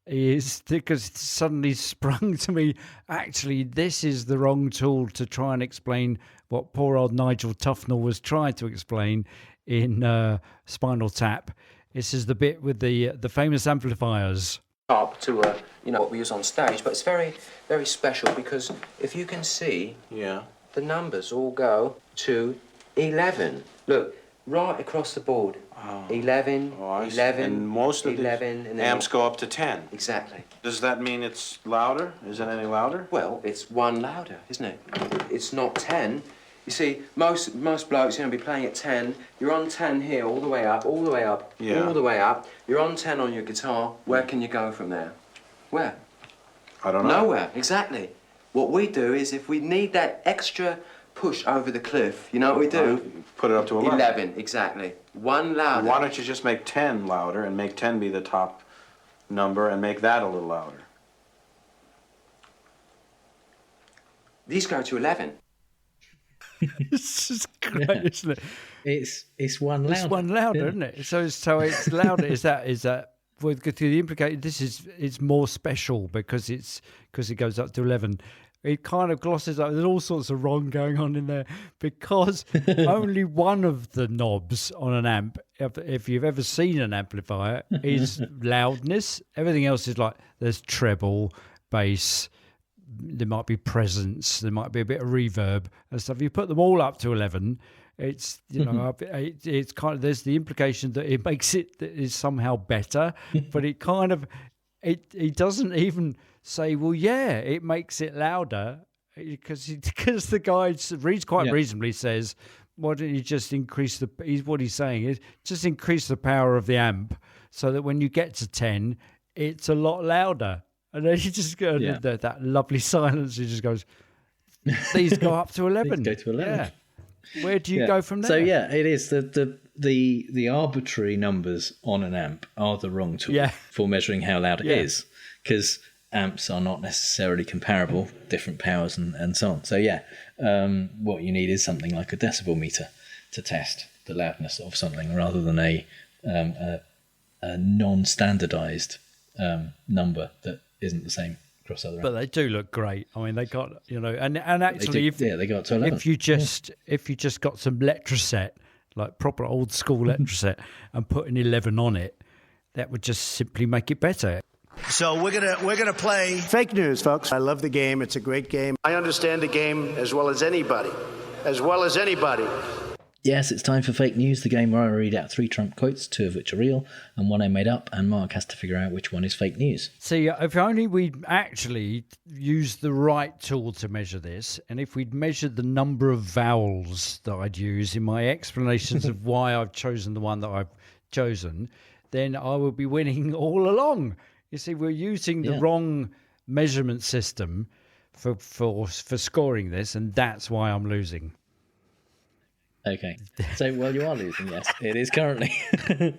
is because it suddenly sprung to me, actually, this is the wrong tool to try and explain what poor old Nigel Tufnell was trying to explain in Spinal Tap. This is the bit with the famous amplifiers. Up to what we use on stage, but it's very, very special because if you can see, the numbers all go to 11. Look, right across the board. 11, 11, and most of 11, the amps go up to 10. Exactly. Does that mean it's louder? Is it any louder? Well, it's one louder, isn't it? It's not 10. You see, most blokes, be playing at 10. You're on 10 here, all the way up, all the way up, all the way up. You're on 10 on your guitar. Where can you go from there? Where? I don't know. Nowhere, exactly. What we do is, if we need that extra push over the cliff, you know what we do? Put it up to 11. 11, exactly. One louder. Why don't you just make 10 louder and make 10 be the top number and make that a little louder? These go to 11. This is great, isn't it? It's one louder. It's one louder, isn't it? So it's louder. Is that with the implicated? It's more special because it goes up to 11. it kind of glosses over. There's all sorts of wrong going on in there because only one of the knobs on an amp, if you've ever seen an amplifier, is loudness. Everything else is like there's treble, bass, there might be presence, there might be a bit of reverb and stuff. You put them all up to 11, it's, you know, it's kind of, there's the implication that it makes it that is somehow better, but it kind of, it doesn't even say, well, yeah, it makes it louder, because the guy reads quite reasonably says, why don't you just increase what he's saying is just increase the power of the amp so that when you get to 10, it's a lot louder. And then he just goes, that lovely silence, he just goes, these go up to 11. These go to 11. Yeah. Where do you go from there? So, it is the arbitrary numbers on an amp are the wrong tool for measuring how loud it is, because amps are not necessarily comparable, different powers and so on. So, what you need is something like a decibel meter to test the loudness of something rather than a non-standardized number that isn't the same across other amps. But they do look great. I mean, they got, you know, and actually, they got to 11. If you just got some Letraset, like proper old school Letraset, and put an 11 on it, that would just simply make it better. So we're gonna play fake news, folks. I love the game. It's a great game. I understand the game as well as anybody. Yes, it's time for Fake News, the game where I read out 3 Trump quotes, 2 of which are real, and 1 I made up, and Mark has to figure out which one is fake news. See, if only we'd actually used the right tool to measure this, and if we'd measured the number of vowels that I'd use in my explanations of why I've chosen the one that I've chosen, then I would be winning all along. You see, we're using the wrong measurement system for scoring this, and that's why I'm losing. Okay. So, well, you are losing, yes. It is currently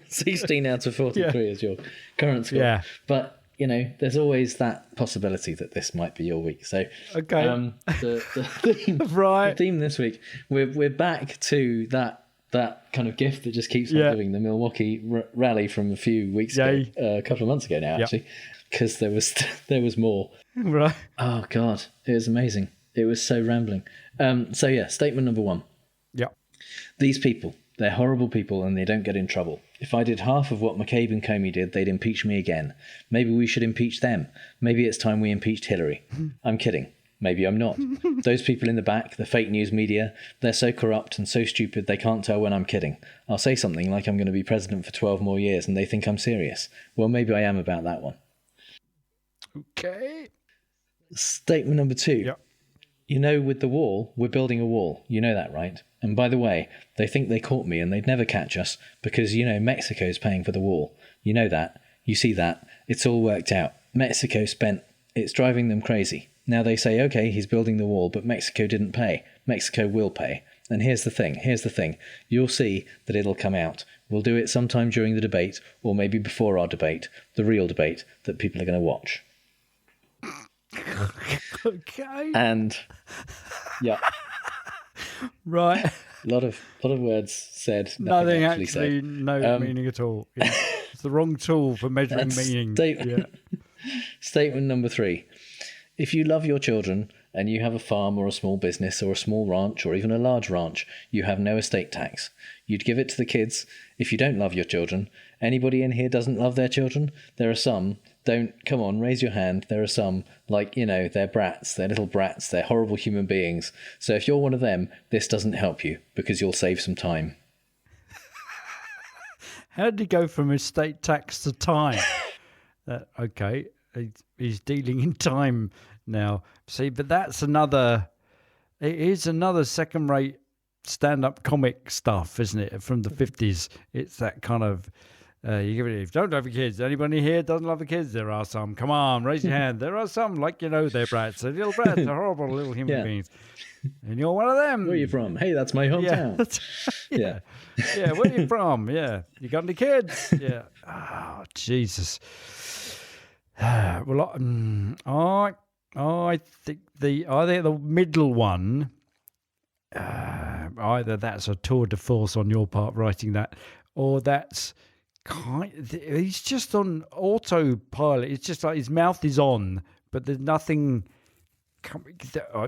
16 out of 43 is your current score. Yeah. But, you know, there's always that possibility that this might be your week. So, the theme this week, we're back to that kind of gift that just keeps on giving, the Milwaukee rally from a few weeks ago, a couple of months ago now, actually, because there was more. Right. Oh, God. It was amazing. It was so rambling. Statement number 1. Yeah. These people, they're horrible people and they don't get in trouble. If I did half of what McCabe and Comey did, they'd impeach me again. Maybe we should impeach them. Maybe it's time we impeached Hillary. I'm kidding. Maybe I'm not. Those people in the back, the fake news media, they're so corrupt and so stupid they can't tell when I'm kidding. I'll say something like I'm going to be president for 12 more years and they think I'm serious. Well, maybe I am about that one. Okay. Statement number 2. Yep. You know, with the wall, we're building a wall. You know that, right? And by the way, they think they caught me and they'd never catch us because, you know, Mexico's paying for the wall. You know that. You see that. It's all worked out. Mexico spent. It's driving them crazy. Now they say, okay, he's building the wall, but Mexico didn't pay. Mexico will pay. And here's the thing. You'll see that it'll come out. We'll do it sometime during the debate or maybe before our debate, the real debate that people are going to watch. Okay. And right. A lot of words said. Nothing actually no meaning at all. Yeah. It's the wrong tool for measuring meaning. Statement number 3. If you love your children and you have a farm or a small business or a small ranch or even a large ranch, you have no estate tax. You'd give it to the kids. If you don't love your children, anybody in here doesn't love their children? There are some. Come on, raise your hand. There are some, like, you know, they're brats, they're little brats, they're horrible human beings. So if you're one of them, this doesn't help you because you'll save some time. How did he go from estate tax to time? Okay, he's dealing in time now. See, but it is another second-rate stand-up comic stuff, isn't it, from the 50s? It's that kind of... you give it. If you don't love your kids, anybody here doesn't love the kids? There are some. Come on, raise your hand. There are some, like, you know, they're brats. They're little brats. They're horrible little human beings. And you're one of them. Where are you from? Hey, that's my hometown. Yeah. Yeah, where are you from? Yeah. You got any kids? Yeah. Oh, Jesus. Well, I think the middle one, either that's a tour de force on your part writing that, or that's he's just on autopilot. It's just like his mouth is on, but there's nothing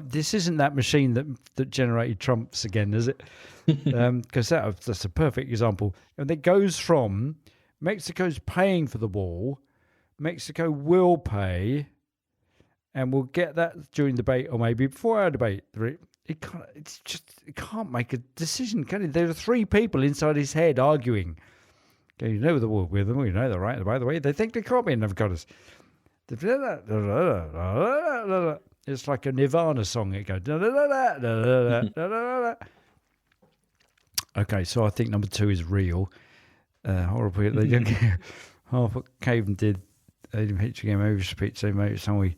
this isn't that machine that generated Trumps again, is it? Because that's a perfect example. And it goes from Mexico's paying for the wall, Mexico will pay, and we'll get that during debate or maybe before our debate. It can't make a decision, can it? There are three people inside his head arguing. Okay, you know the war with them, you know that, right? By the way, they think they can't be in avocados. It's like a Nirvana song. It goes. Okay, so I think number 2 is real. Horrible. They don't care. Half what Caven did. They didn't pitch again. Maybe just pitch. Maybe it's something.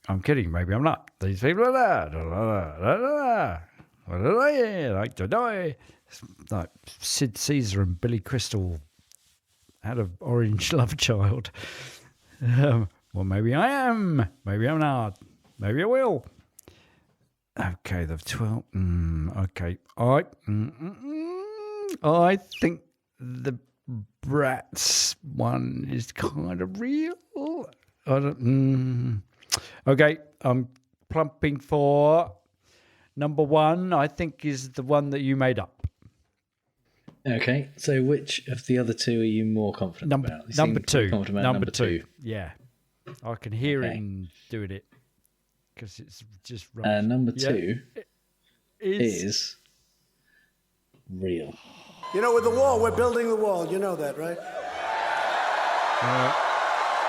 I'm kidding. Maybe I'm not. These people are like to die. Like Sid Caesar and Billy Crystal had an orange love child. Well, maybe I am. Maybe I'm not. Maybe I will. Okay, the 12. Okay. I think the Bratz one is kind of real. I don't. Okay, I'm plumping for number 1. I think is the one that you made up. Okay, so which of the other 2 are you more confident about? Number 2. Number 2. Yeah, I can hear him doing it because it's just rubbish. Number 2 is real. You know, with the wall, we're building the wall. You know that, right? Yeah,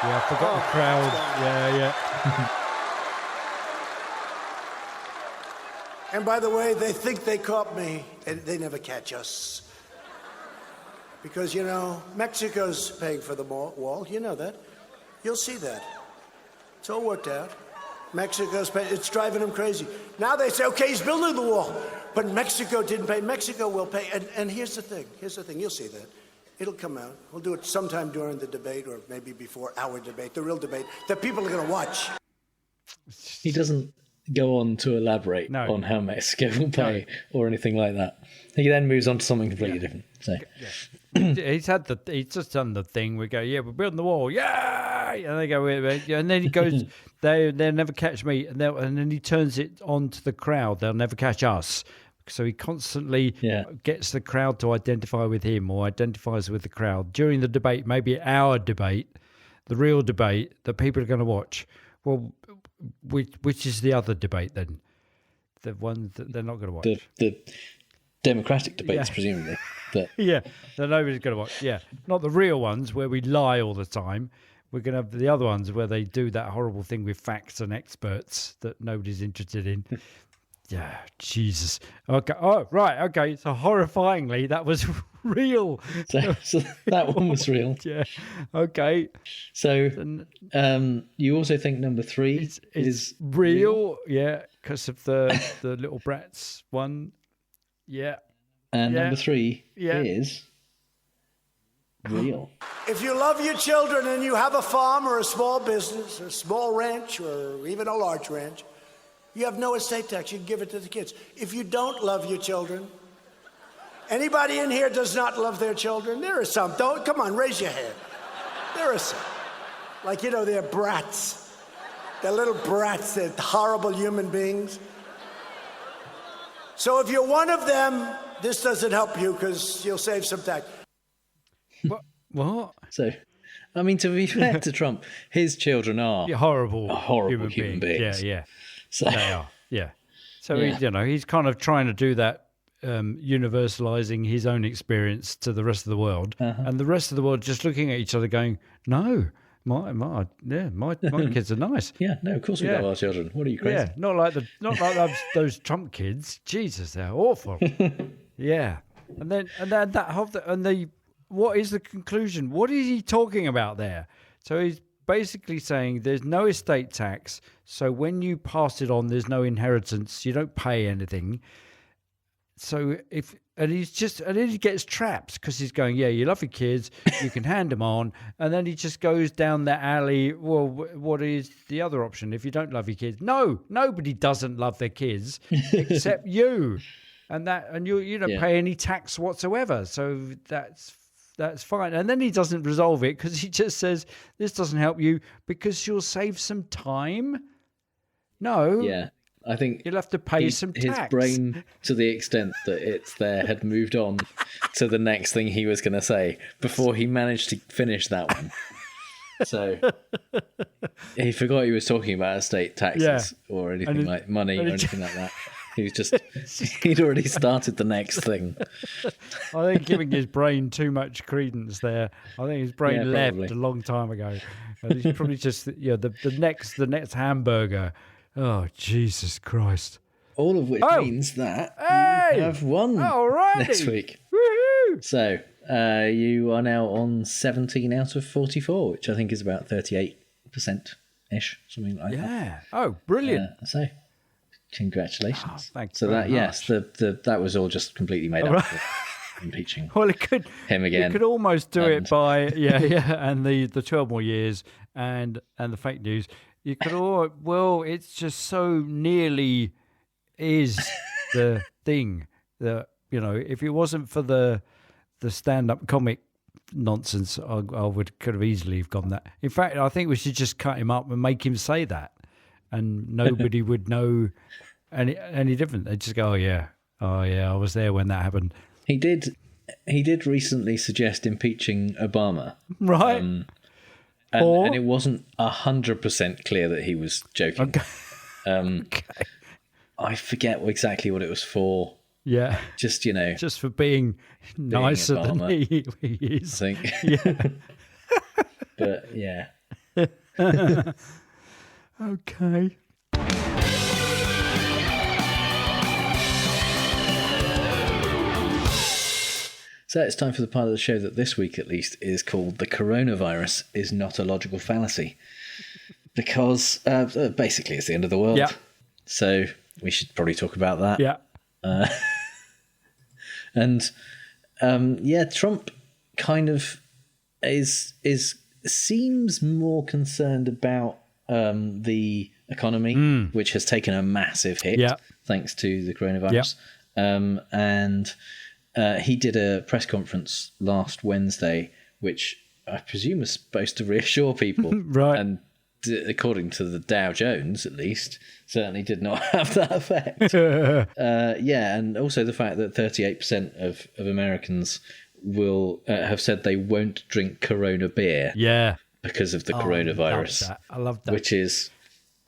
I forgot the crowd. Yeah. And by the way, they think they caught me, and they never catch us. Because, you know, Mexico's paying for the wall. You know that. You'll see that. It's all worked out. Mexico's paying. It's driving them crazy. Now they say, okay, he's building the wall. But Mexico didn't pay. Mexico will pay. And here's the thing. You'll see that. It'll come out. We'll do it sometime during the debate or maybe before our debate, the real debate that people are going to watch. He doesn't go on to elaborate on how Mexico will pay or anything like that. He then moves on to something completely different. So he's just done the thing. We go, we're building the wall, and they go, and then he goes, they'll never catch me, and then he turns it on to the crowd. They'll never catch us. So he constantly gets the crowd to identify with him or identifies with the crowd during the debate, maybe our debate, the real debate that people are going to watch. Well, which is the other debate then? The one that they're not going to watch. The Democratic debates, presumably. But that nobody's going to watch. Yeah, not the real ones where we lie all the time. We're going to have the other ones where they do that horrible thing with facts and experts that nobody's interested in. Yeah, Jesus. Okay. Oh, right. Okay. So horrifyingly, that was real. So that one was real. Yeah. Okay. So you also think number 3 is real? Yeah, because of the little brats one. Yeah. And number 3 is real. If you love your children and you have a farm or a small business or a small ranch or even a large ranch, you have no estate tax. You can give it to the kids. If you don't love your children, anybody in here does not love their children? There are some. Come on, raise your hand. There are some. Like, they're brats. They're little brats. They're horrible human beings. So if you're one of them, this doesn't help you because you'll save some tax. What? So, I mean, to be fair to Trump, his children are horrible human beings. Yeah. So, they are, yeah. So he's kind of trying to do that, universalizing his own experience to the rest of the world, and the rest of the world just looking at each other, going, "No, my kids are nice." Yeah, no, of course we love our children. What are you crazy? Yeah, not like those Trump kids. Jesus, they're awful. Yeah, and then what is the conclusion? What is he talking about there? So he's basically saying there's no estate tax, so when you pass it on, there's no inheritance. You don't pay anything. So then he gets trapped because he's going, you love your kids, you can hand them on, and then he just goes down that alley. Well, what is the other option if you don't love your kids? No, nobody doesn't love their kids except you, and you don't pay any tax whatsoever. So that's fine. And then he doesn't resolve it because he just says, this doesn't help you because you'll save some time. No. Yeah. I think you'll have to pay some tax. His brain, to the extent that it's there, had moved on to the next thing he was going to say before he managed to finish that one. So he forgot he was talking about estate taxes or anything like money or anything like that. He was just, he'd already started the next thing. I think giving his brain too much credence there. I think his brain left a long time ago. And he's probably just, the next hamburger. Oh, Jesus Christ. All of which means that you have won next week. Woohoo! So you are now on 17 out of 44, which I think is about 38%-ish, something like that. Yeah. Oh, brilliant. So congratulations. Oh, thanks so very that, yes, that was all just completely made up for impeaching him again. You could almost do it by, and the 12 more years and the fake news. You could it's just so nearly is the thing that, if it wasn't for the stand-up comic nonsense, I could have easily have gone that. In fact, I think we should just cut him up and make him say that, and nobody would know any different. They'd just go, oh yeah, I was there when that happened. He did recently suggest impeaching Obama. Right. And it wasn't 100% clear that he was joking. Okay. I forget exactly what it was for. Yeah. Just, just for being nicer than he is. I think. Yeah. But, yeah. Okay. So it's time for the part of the show that this week, at least, is called "The Coronavirus is Not a Logical Fallacy," because basically it's the end of the world. Yeah. So we should probably talk about that. Yeah. Trump kind of seems more concerned about the economy, which has taken a massive hit thanks to the coronavirus. He did a press conference last Wednesday, which I presume was supposed to reassure people. Right. And according to the Dow Jones, at least, certainly did not have that effect. And also the fact that 38% of Americans will have said they won't drink Corona beer because of the coronavirus. I love that. Which is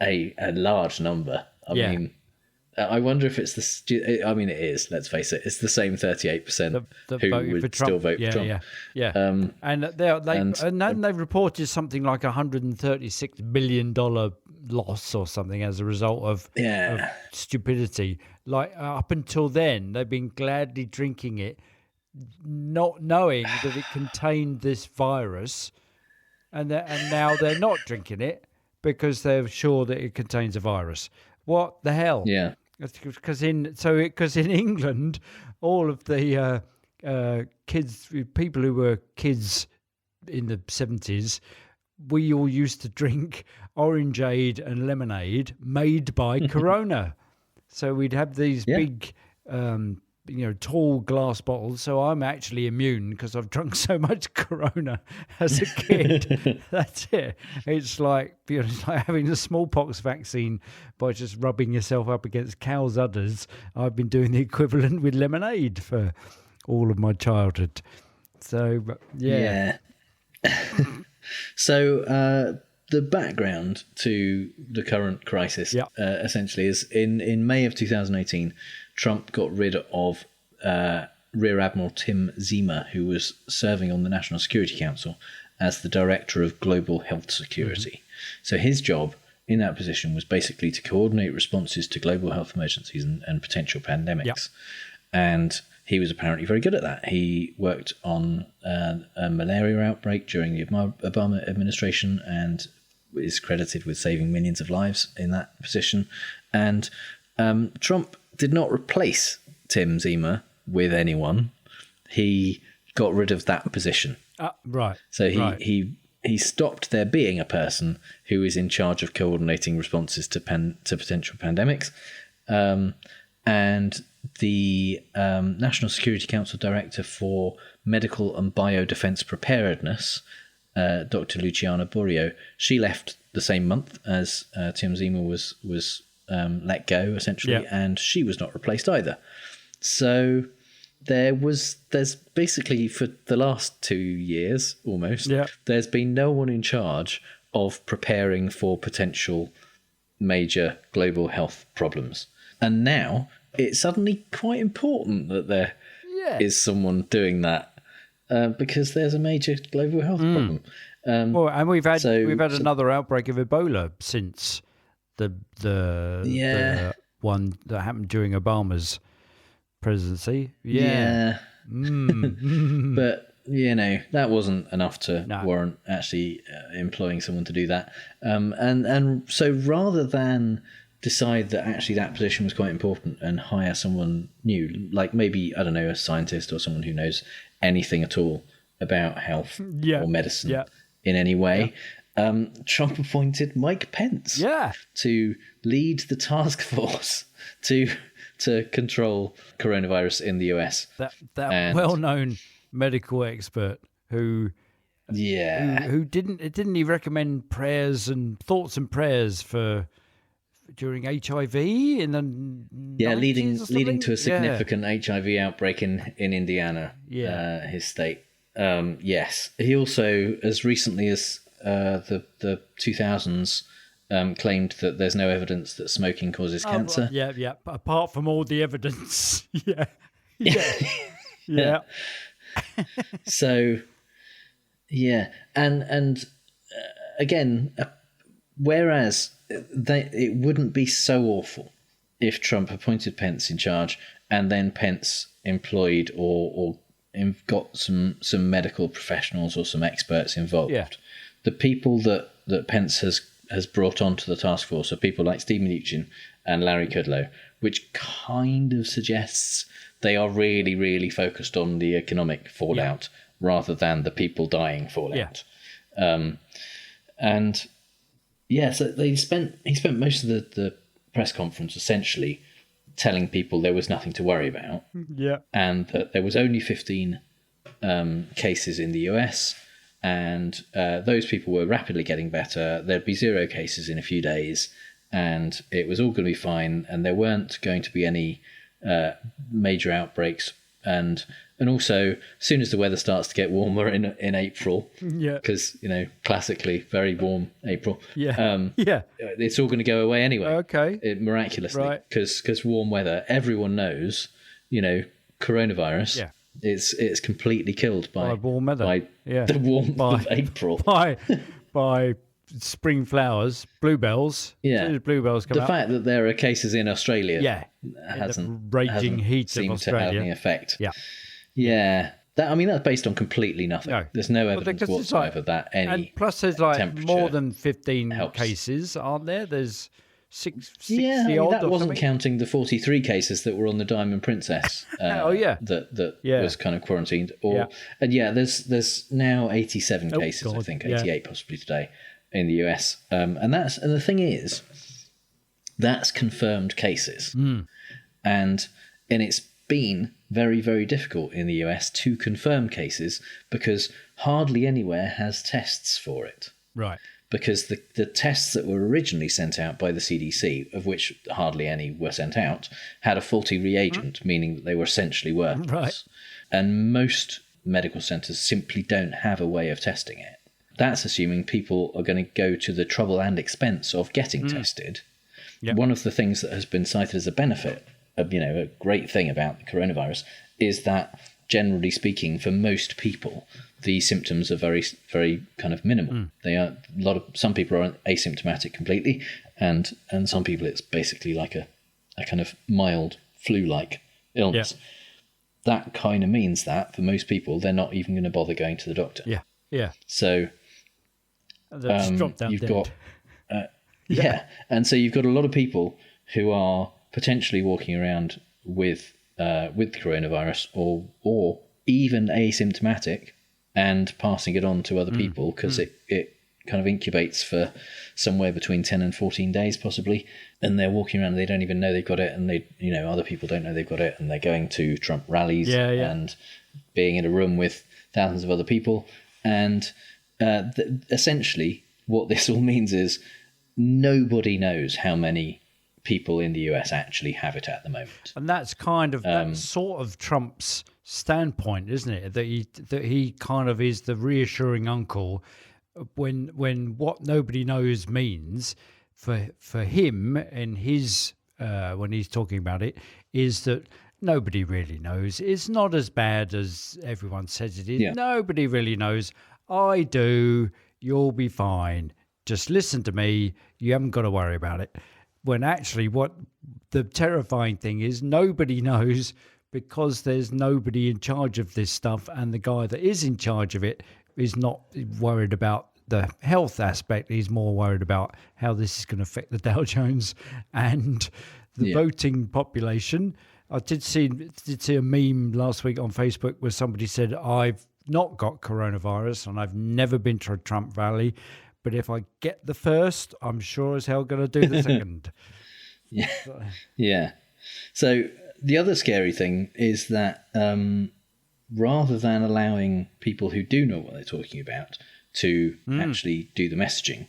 a large number. I mean... I wonder if it's it is, let's face it, it's the same 38% who would still vote for Trump. Yeah. And they've reported something like $136 billion loss or something as a result of stupidity. Like up until then, they've been gladly drinking it, not knowing that it contained this virus, and now they're not drinking it because they're sure that it contains a virus. What the hell? Yeah. Because in England, all of the people who were kids in the 70s, we all used to drink orangeade and lemonade made by Corona. So we'd have these big, tall glass bottles. So I'm actually immune because I've drunk so much Corona as a kid. That's it. It's like having a smallpox vaccine by just rubbing yourself up against cow's udders. I've been doing the equivalent with lemonade for all of my childhood. So, yeah. So the background to the current crisis essentially is in May of 2018, Trump got rid of Rear Admiral Tim Zima, who was serving on the National Security Council as the Director of Global Health Security. Mm-hmm. So his job in that position was basically to coordinate responses to global health emergencies and potential pandemics. Yep. And he was apparently very good at that. He worked on a malaria outbreak during the Obama administration and is credited with saving millions of lives in that position. And Trump did not replace Tim Zima with anyone. He got rid of that position. Right. So he stopped there being a person who is in charge of coordinating responses to potential pandemics. And the National Security Council Director for Medical and Biodefense Preparedness, Dr. Luciana Borio, she left the same month as Tim Zima was let go, essentially, and she was not replaced either. So there's basically, for the last 2 years almost, there's been no one in charge of preparing for potential major global health problems. And now it's suddenly quite important that there is someone doing that, because there's a major global health problem. Well, and we've had another outbreak of Ebola since the one that happened during Obama's presidency. But that wasn't enough to warrant actually employing someone to do that. And so rather than decide that actually that position was quite important and hire someone new, like maybe, I don't know, a scientist or someone who knows anything at all about health or medicine in any way, Trump appointed Mike Pence to lead the task force to control coronavirus in the US. That well-known medical expert who didn't he recommend prayers and thoughts and prayers for during HIV in the 90s leading to a significant HIV outbreak in Indiana, his state. Yes, he also, as recently as the 2000s, claimed that there's no evidence that smoking causes cancer. Yeah. Apart from all the evidence, So, and again, whereas it wouldn't be so awful if Trump appointed Pence in charge and then Pence employed or got some medical professionals or some experts involved. The people that Pence has brought onto the task force are people like Steve Mnuchin and Larry Kudlow, which kind of suggests they are really, really focused on the economic fallout rather than the people dying fallout. So he spent most of the press conference essentially telling people there was nothing to worry about, and that there was only 15 cases in the US, and those people were rapidly getting better. There'd be 0 cases in a few days, and it was all going to be fine, and there weren't going to be any major outbreaks. And also, as soon as the weather starts to get warmer in April, because classically very warm April, it's all going to go away anyway. Miraculously, because warm weather, everyone knows, coronavirus. It's completely killed by warm weather. By the warmth of April. By spring flowers, bluebells. As soon as bluebells come out. The fact that there are cases in Australia hasn't heat seemed of Australia. to have any effect. That's based on completely nothing. No. There's no evidence whatsoever that any. And plus, there's more than 15 cases, aren't there? There's 60 odd. That wasn't something. Counting the 43 cases that were on the Diamond Princess. That was kind of quarantined. And there's now 87 cases. I think 88 possibly today in the US. And the thing is, that's confirmed cases, and it's been very, very difficult in the US to confirm cases because hardly anywhere has tests for it. Right. Because the tests that were originally sent out by the CDC, of which hardly any were sent out, had a faulty reagent, meaning that they were essentially worthless. Right. And most medical centres simply don't have a way of testing it. That's assuming people are going to go to the trouble and expense of getting tested. Yep. One of the things that has been cited as a benefit, a great thing about the coronavirus, is that generally speaking, for most people, the symptoms are very, very kind of minimal. They are some people are asymptomatic completely, and some people it's basically like a kind of mild flu-like illness. That kind of means that for most people, they're not even going to bother going to the doctor. So you've got and so you've got a lot of people who are potentially walking around with coronavirus or even asymptomatic and passing it on to other people because it kind of incubates for somewhere between 10 and 14 days possibly, and they're walking around and they don't even know they've got it, and they other people don't know they've got it, and they're going to Trump rallies and being in a room with thousands of other people, and essentially what this all means is nobody knows how many people in the US actually have it at the moment. And that's kind of that's sort of Trump's standpoint, isn't it? That he kind of is the reassuring uncle when what nobody knows means for him and his when he's talking about it is that nobody really knows. It's not as bad as everyone says it is. Yeah. Nobody really knows. I do. You'll be fine. Just listen to me. You haven't got to worry about it. When actually what the terrifying thing is, nobody knows because there's nobody in charge of this stuff, and the guy that is in charge of it is not worried about the health aspect. He's more worried about how this is going to affect the Dow Jones and the voting population. I did see a meme last week on Facebook where somebody said, I've not got coronavirus and I've never been to a Trump rally, but if I get the first, I'm sure as hell going to do the second. Yeah. So the other scary thing is that rather than allowing people who do know what they're talking about to actually do the messaging,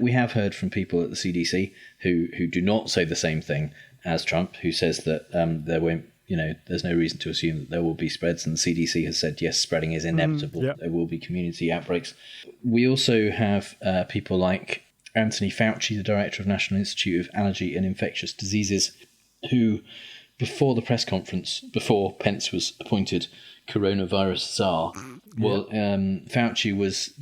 we have heard from people at the CDC who do not say the same thing as Trump, who says that there won't, there's no reason to assume that there will be spreads, and the CDC has said yes, spreading is inevitable. There will be community outbreaks. We also have people like Anthony Fauci, the director of National Institute of Allergy and Infectious Diseases, who, before the press conference, before Pence was appointed coronavirus czar, Fauci was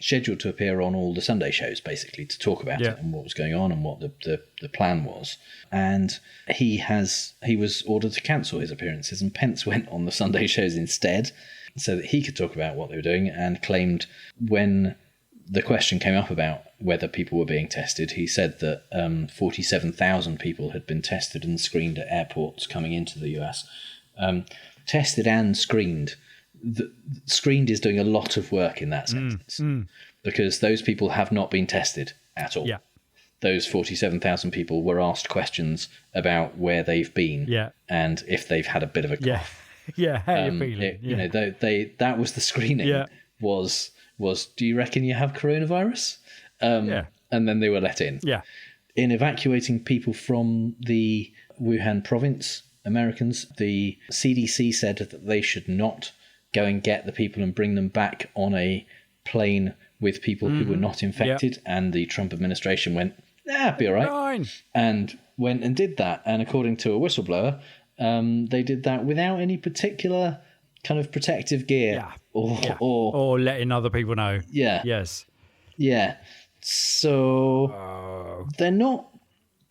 scheduled to appear on all the Sunday shows, basically, to talk about it and what was going on and what the plan was. And he was ordered to cancel his appearances, and Pence went on the Sunday shows instead so that he could talk about what they were doing, and claimed when the question came up about whether people were being tested, he said that 47,000 people had been tested and screened at airports coming into the US. Tested and screened. Screened is doing a lot of work in that sentence because those people have not been tested at all. Those 47,000 people were asked questions about where they've been and if they've had a bit of a cough. How you feeling? That was the screening. Was do you reckon you have coronavirus? And then they were let in. In evacuating people from the Wuhan province, Americans, the CDC said that they should not go and get the people and bring them back on a plane with people who were not infected. And the Trump administration went, be all right. Fine. And went and did that. And according to a whistleblower, they did that without any particular kind of protective gear or letting other people know. So they're not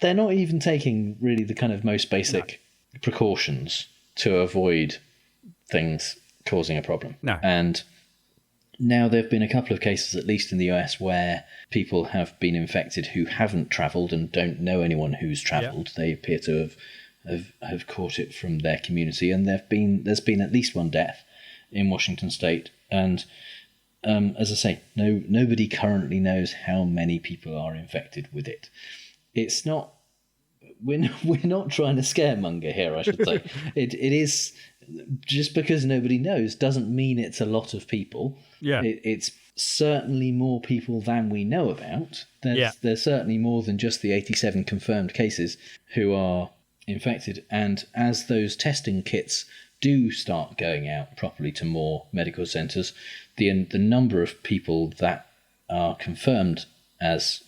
even taking really the kind of most basic precautions to avoid things causing a problem. And now there have been a couple of cases, at least in the US, where people have been infected who haven't travelled and don't know anyone who's travelled. They appear to have caught it from their community, and there's been at least one death in Washington State. And as I say, nobody currently knows how many people are infected with it. It's not. We're not trying to scaremonger here, I should say. It is just because nobody knows doesn't mean it's a lot of people. It's certainly more people than we know about. There's certainly more than just the 87 confirmed cases who are infected. And as those testing kits do start going out properly to more medical centres, the number of people that are confirmed as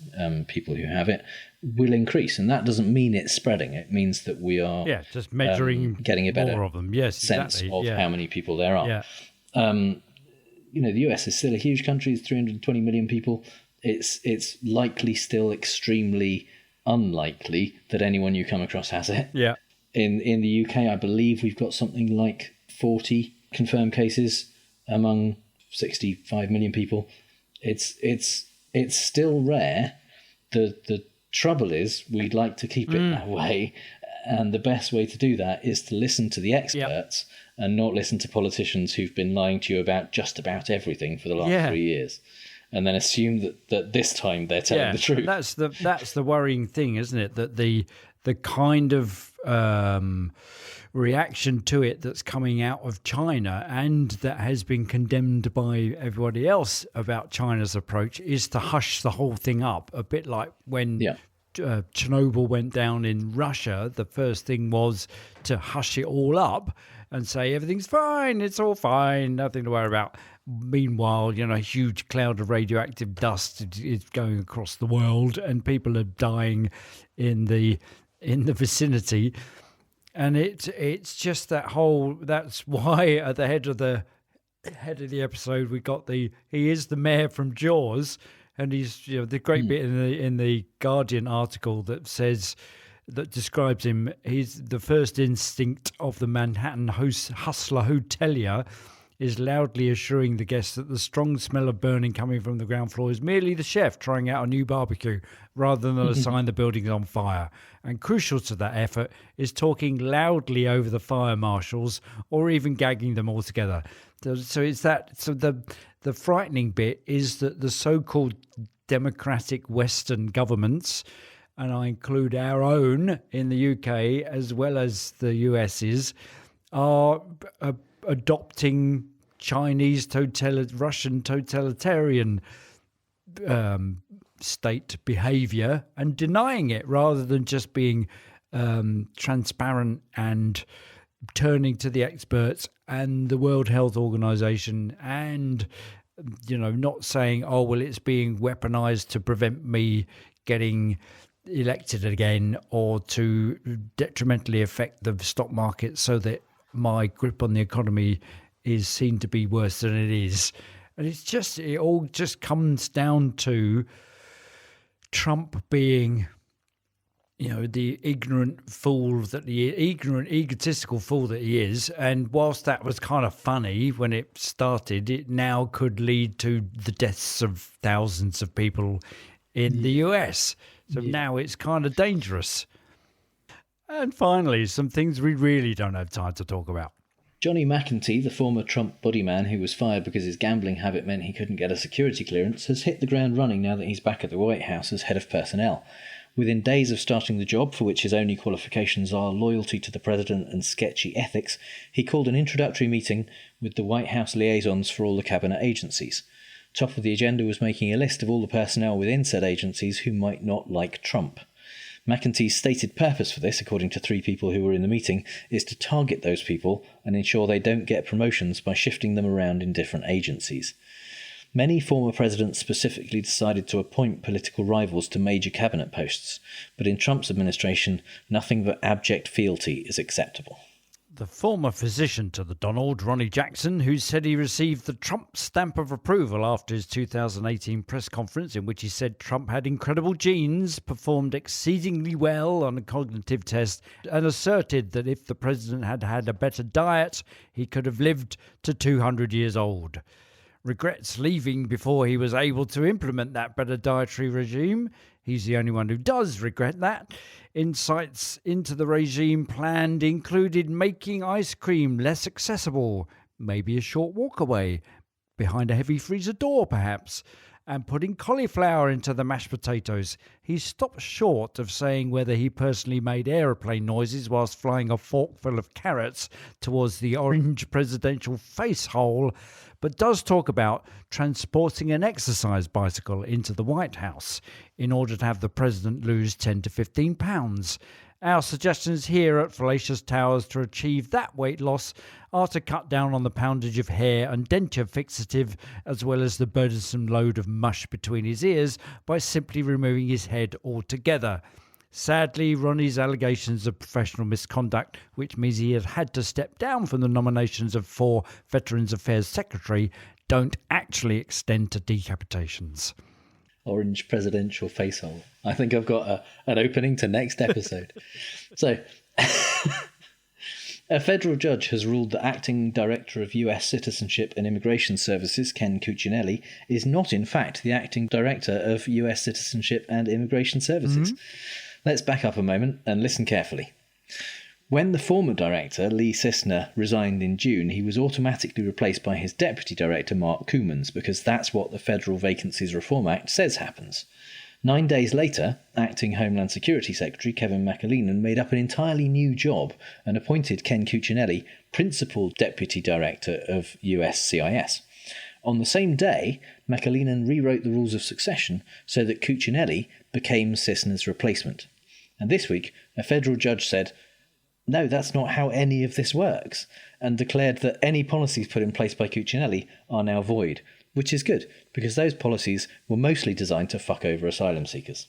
people who have it will increase, and that doesn't mean it's spreading. It means that we are just measuring, getting a better more of them. Sense of how many people there are. The US is still a huge country. It's 320 million people. It's likely still extremely unlikely that anyone you come across has it. In the UK, I believe we've got something like 40 confirmed cases among 65 million people. It's still rare. The trouble is we'd like to keep it that way, and the best way to do that is to listen to the experts and not listen to politicians who've been lying to you about just about everything for the last 3 years, and then assume that this time they're telling the truth. That's the worrying thing, isn't it? That the kind of reaction to it that's coming out of China and that has been condemned by everybody else about China's approach is to hush the whole thing up, a bit like when Chernobyl went down in Russia. The first thing was to hush it all up and say everything's fine, it's all fine, nothing to worry about. Meanwhile, a huge cloud of radioactive dust is going across the world and people are dying in the vicinity. And it's just that whole. That's why at the head of the episode we got he is the mayor from Jaws, and he's the great bit in the Guardian article that describes him. He's the first instinct of the Manhattan hustler hotelier is loudly assuring the guests that the strong smell of burning coming from the ground floor is merely the chef trying out a new barbecue rather than a sign the building's on fire. And crucial to that effort is talking loudly over the fire marshals or even gagging them altogether. So it's that. So the frightening bit is that the so-called democratic Western governments, and I include our own in the UK as well as the US's, are adopting Chinese Russian totalitarian state behavior and denying it rather than just being transparent and turning to the experts and the World Health Organization and not saying, oh well, it's being weaponized to prevent me getting elected again or to detrimentally affect the stock market so that my grip on the economy is seen to be worse than it is. And it all just comes down to Trump being, the ignorant, egotistical fool that he is. And whilst that was kind of funny when it started, it now could lead to the deaths of thousands of people in the US. So now it's kind of dangerous. And finally, some things we really don't have time to talk about. Johnny McEntee, the former Trump bodyman who was fired because his gambling habit meant he couldn't get a security clearance, has hit the ground running now that he's back at the White House as head of personnel. Within days of starting the job, for which his only qualifications are loyalty to the president and sketchy ethics, he called an introductory meeting with the White House liaisons for all the cabinet agencies. Top of the agenda was making a list of all the personnel within said agencies who might not like Trump. McEntee's stated purpose for this, according to 3 people who were in the meeting, is to target those people and ensure they don't get promotions by shifting them around in different agencies. Many former presidents specifically decided to appoint political rivals to major cabinet posts, but in Trump's administration, nothing but abject fealty is acceptable. The former physician to the Donald, Ronnie Jackson, who said he received the Trump stamp of approval after his 2018 press conference in which he said Trump had incredible genes, performed exceedingly well on a cognitive test, and asserted that if the president had had a better diet, he could have lived to 200 years old. Regrets leaving before he was able to implement that better dietary regime. He's the only one who does regret that. Insights into the regime planned included making ice cream less accessible, maybe a short walk away, behind a heavy freezer door perhaps, and putting cauliflower into the mashed potatoes. He stopped short of saying whether he personally made aeroplane noises whilst flying a forkful of carrots towards the orange presidential face hole, but does talk about transporting an exercise bicycle into the White House in order to have the president lose 10 to 15 pounds. Our suggestions here at Fallacious Towers to achieve that weight loss are to cut down on the poundage of hair and denture fixative, as well as the burdensome load of mush between his ears, by simply removing his head altogether. Sadly, Ronnie's allegations of professional misconduct, which means he has had to step down from the nominations of 4 Veterans Affairs Secretary, don't actually extend to decapitations. Orange presidential facehole. I think I've got an opening to next episode. So, a federal judge has ruled that acting director of US Citizenship and Immigration Services, Ken Cuccinelli, is not in fact the acting director of US Citizenship and Immigration Services. Let's back up a moment and listen carefully. When the former director, Lee Sisner, resigned in June, he was automatically replaced by his deputy director, Mark Coomans, because that's what the Federal Vacancies Reform Act says happens. 9 days later, acting Homeland Security Secretary Kevin McAleenan made up an entirely new job and appointed Ken Cuccinelli Principal Deputy Director of US CIS. On the same day, McAleenan rewrote the rules of succession so that Cuccinelli became Cisner's replacement. And this week, a federal judge said, no, that's not how any of this works, and declared that any policies put in place by Cuccinelli are now void, which is good, because those policies were mostly designed to fuck over asylum seekers.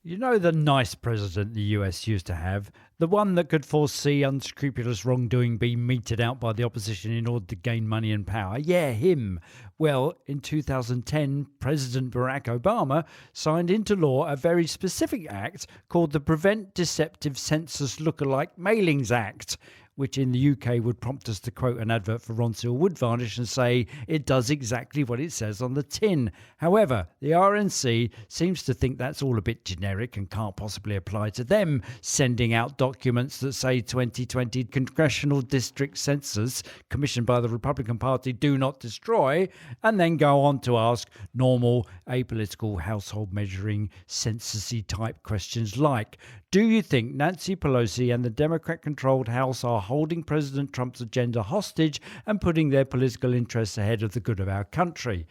You know the nice president the US used to have? The one that could foresee unscrupulous wrongdoing being meted out by the opposition in order to gain money and power? Yeah, him. Well, in 2010, President Barack Obama signed into law a very specific act called the Prevent Deceptive Census Lookalike Mailings Act, which in the UK would prompt us to quote an advert for Ronseal Wood Varnish and say it does exactly what it says on the tin. However, the RNC seems to think that's all a bit generic and can't possibly apply to them, sending out documents that say 2020 Congressional District Census commissioned by the Republican Party do not destroy, and then go on to ask normal apolitical household measuring census-y type questions like, do you think Nancy Pelosi and the Democrat-controlled House are holding President Trump's agenda hostage and putting their political interests ahead of the good of our country?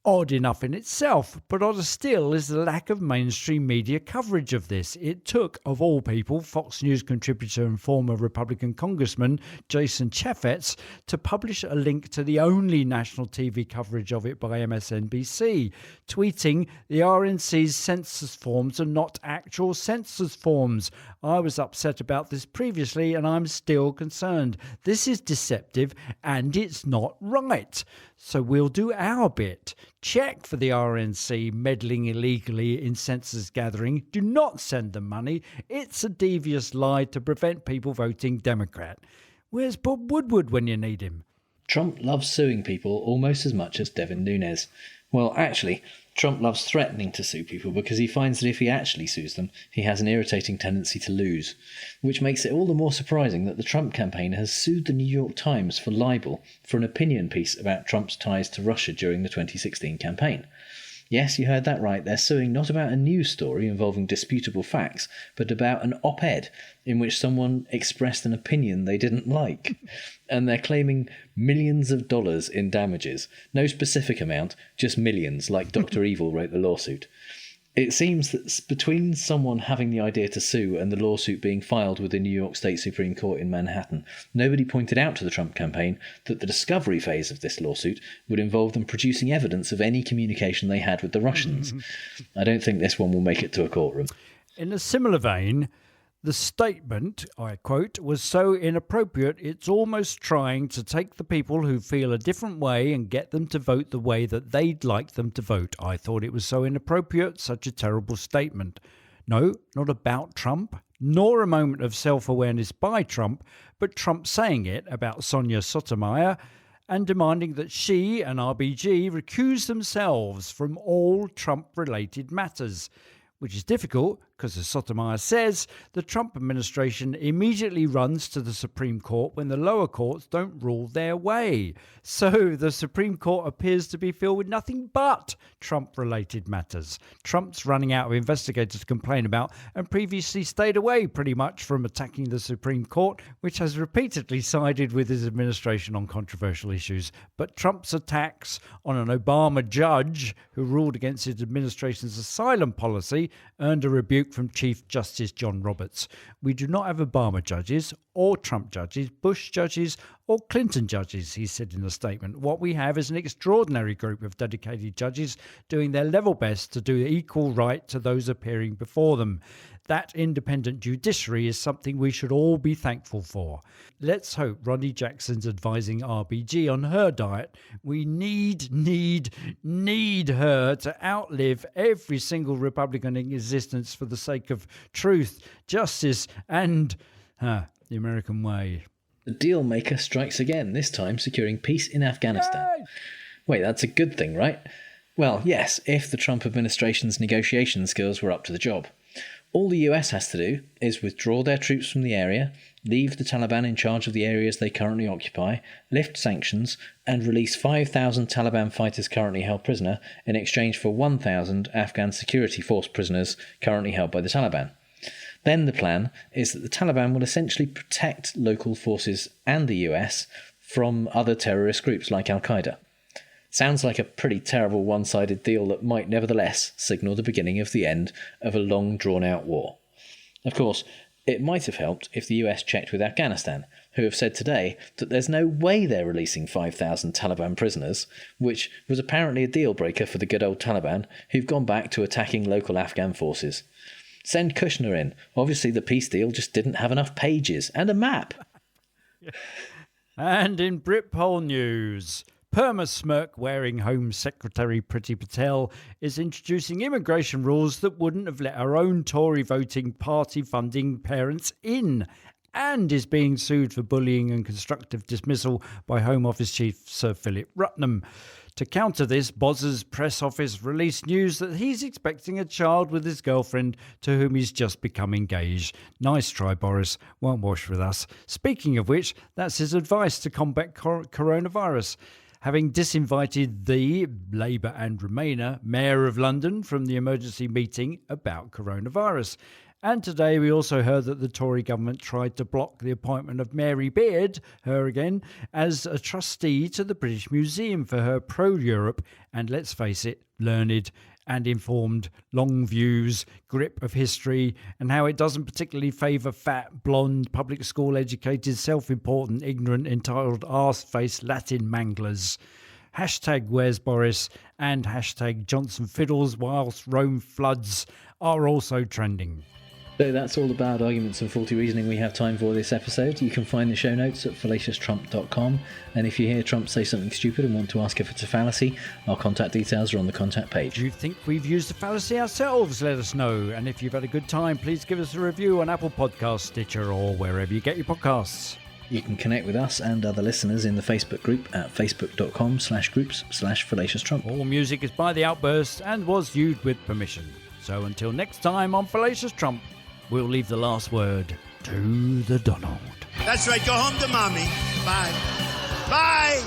Odd enough in itself, but odder still is the lack of mainstream media coverage of this. It took, of all people, Fox News contributor and former Republican Congressman Jason Chaffetz to publish a link to the only national TV coverage of it by MSNBC, tweeting, "The RNC's census forms are not actual census forms. I was upset about this previously and I'm still concerned. This is deceptive and it's not right. So we'll do our bit. Check for the RNC meddling illegally in census gathering. Do not send them money. It's a devious lie to prevent people voting Democrat." Where's Bob Woodward when you need him? Trump loves suing people almost as much as Devin Nunes. Well, actually, Trump loves threatening to sue people because he finds that if he actually sues them, he has an irritating tendency to lose. Which makes it all the more surprising that the Trump campaign has sued the New York Times for libel for an opinion piece about Trump's ties to Russia during the 2016 campaign. Yes, you heard that right. They're suing not about a news story involving disputable facts, but about an op-ed in which someone expressed an opinion they didn't like. And they're claiming millions of dollars in damages. No specific amount, just millions, like Dr. Evil wrote the lawsuit. It seems that between someone having the idea to sue and the lawsuit being filed with the New York State Supreme Court in Manhattan, nobody pointed out to the Trump campaign that the discovery phase of this lawsuit would involve them producing evidence of any communication they had with the Russians. I don't think this one will make it to a courtroom. In a similar vein, the statement, I quote, was so inappropriate it's almost trying to take the people who feel a different way and get them to vote the way that they'd like them to vote. I thought it was so inappropriate, such a terrible statement. No, not about Trump, nor a moment of self-awareness by Trump, but Trump saying it about Sonia Sotomayor and demanding that she and RBG recuse themselves from all Trump-related matters. Which is difficult because, as Sotomayor says, the Trump administration immediately runs to the Supreme Court when the lower courts don't rule their way. So the Supreme Court appears to be filled with nothing but Trump-related matters. Trump's running out of investigators to complain about and previously stayed away pretty much from attacking the Supreme Court, which has repeatedly sided with his administration on controversial issues. But Trump's attacks on an Obama judge who ruled against his administration's asylum policy earned a rebuke from Chief Justice John Roberts. We do not have Obama judges or Trump judges, Bush judges or Clinton judges, he said in a statement. What we have is an extraordinary group of dedicated judges doing their level best to do equal right to those appearing before them. That independent judiciary is something we should all be thankful for. Let's hope Ronnie Jackson's advising RBG on her diet. We need her to outlive every single Republican in existence for the sake of truth, justice, and the American way. The deal maker strikes again, this time securing peace in Afghanistan. Yay! Wait, that's a good thing, right? Well, yes, if the Trump administration's negotiation skills were up to the job. All the US has to do is withdraw their troops from the area, leave the Taliban in charge of the areas they currently occupy, lift sanctions, and release 5,000 Taliban fighters currently held prisoner in exchange for 1,000 Afghan security force prisoners currently held by the Taliban. Then the plan is that the Taliban will essentially protect local forces and the US from other terrorist groups like Al-Qaeda. Sounds like a pretty terrible one-sided deal that might nevertheless signal the beginning of the end of a long drawn-out war. Of course, it might have helped if the US checked with Afghanistan, who have said today that there's no way they're releasing 5,000 Taliban prisoners, which was apparently a deal-breaker for the good old Taliban, who've gone back to attacking local Afghan forces. Send Kushner in. Obviously the peace deal just didn't have enough pages and a map. And in Britpol news, Perma-smirk-wearing Home Secretary Priti Patel is introducing immigration rules that wouldn't have let her own Tory-voting, party-funding parents in, and is being sued for bullying and constructive dismissal by Home Office Chief Sir Philip Rutnam. To counter this, Boz's press office released news that he's expecting a child with his girlfriend, to whom he's just become engaged. Nice try, Boris. Won't wash with us. Speaking of which, that's his advice to combat coronavirus. Having disinvited the Labour and Remainer Mayor of London from the emergency meeting about coronavirus. And today we also heard that the Tory government tried to block the appointment of Mary Beard, her again, as a trustee to the British Museum for her pro-Europe and, let's face it, learned and informed long views, grip of history, and how it doesn't particularly favour fat, blonde, public school educated, self-important, ignorant, entitled arse-faced Latin manglers. Hashtag Where's Boris and hashtag Johnson Fiddles whilst Rome floods are also trending. So that's all the bad arguments and faulty reasoning we have time for this episode. You can find the show notes at fallacioustrump.com, and if you hear Trump say something stupid and want to ask if it's a fallacy, our contact details are on the contact page. Do you think we've used a fallacy ourselves? Let us know. And if you've had a good time, please give us a review on Apple Podcasts, Stitcher, or wherever you get your podcasts. You can connect with us and other listeners in the Facebook group at facebook.com/groups/fallacioustrump. All music is by The Outburst and was used with permission. So until next time on Fallacious Trump, we'll leave the last word to the Donald. That's right. Go home to mommy. Bye. Bye.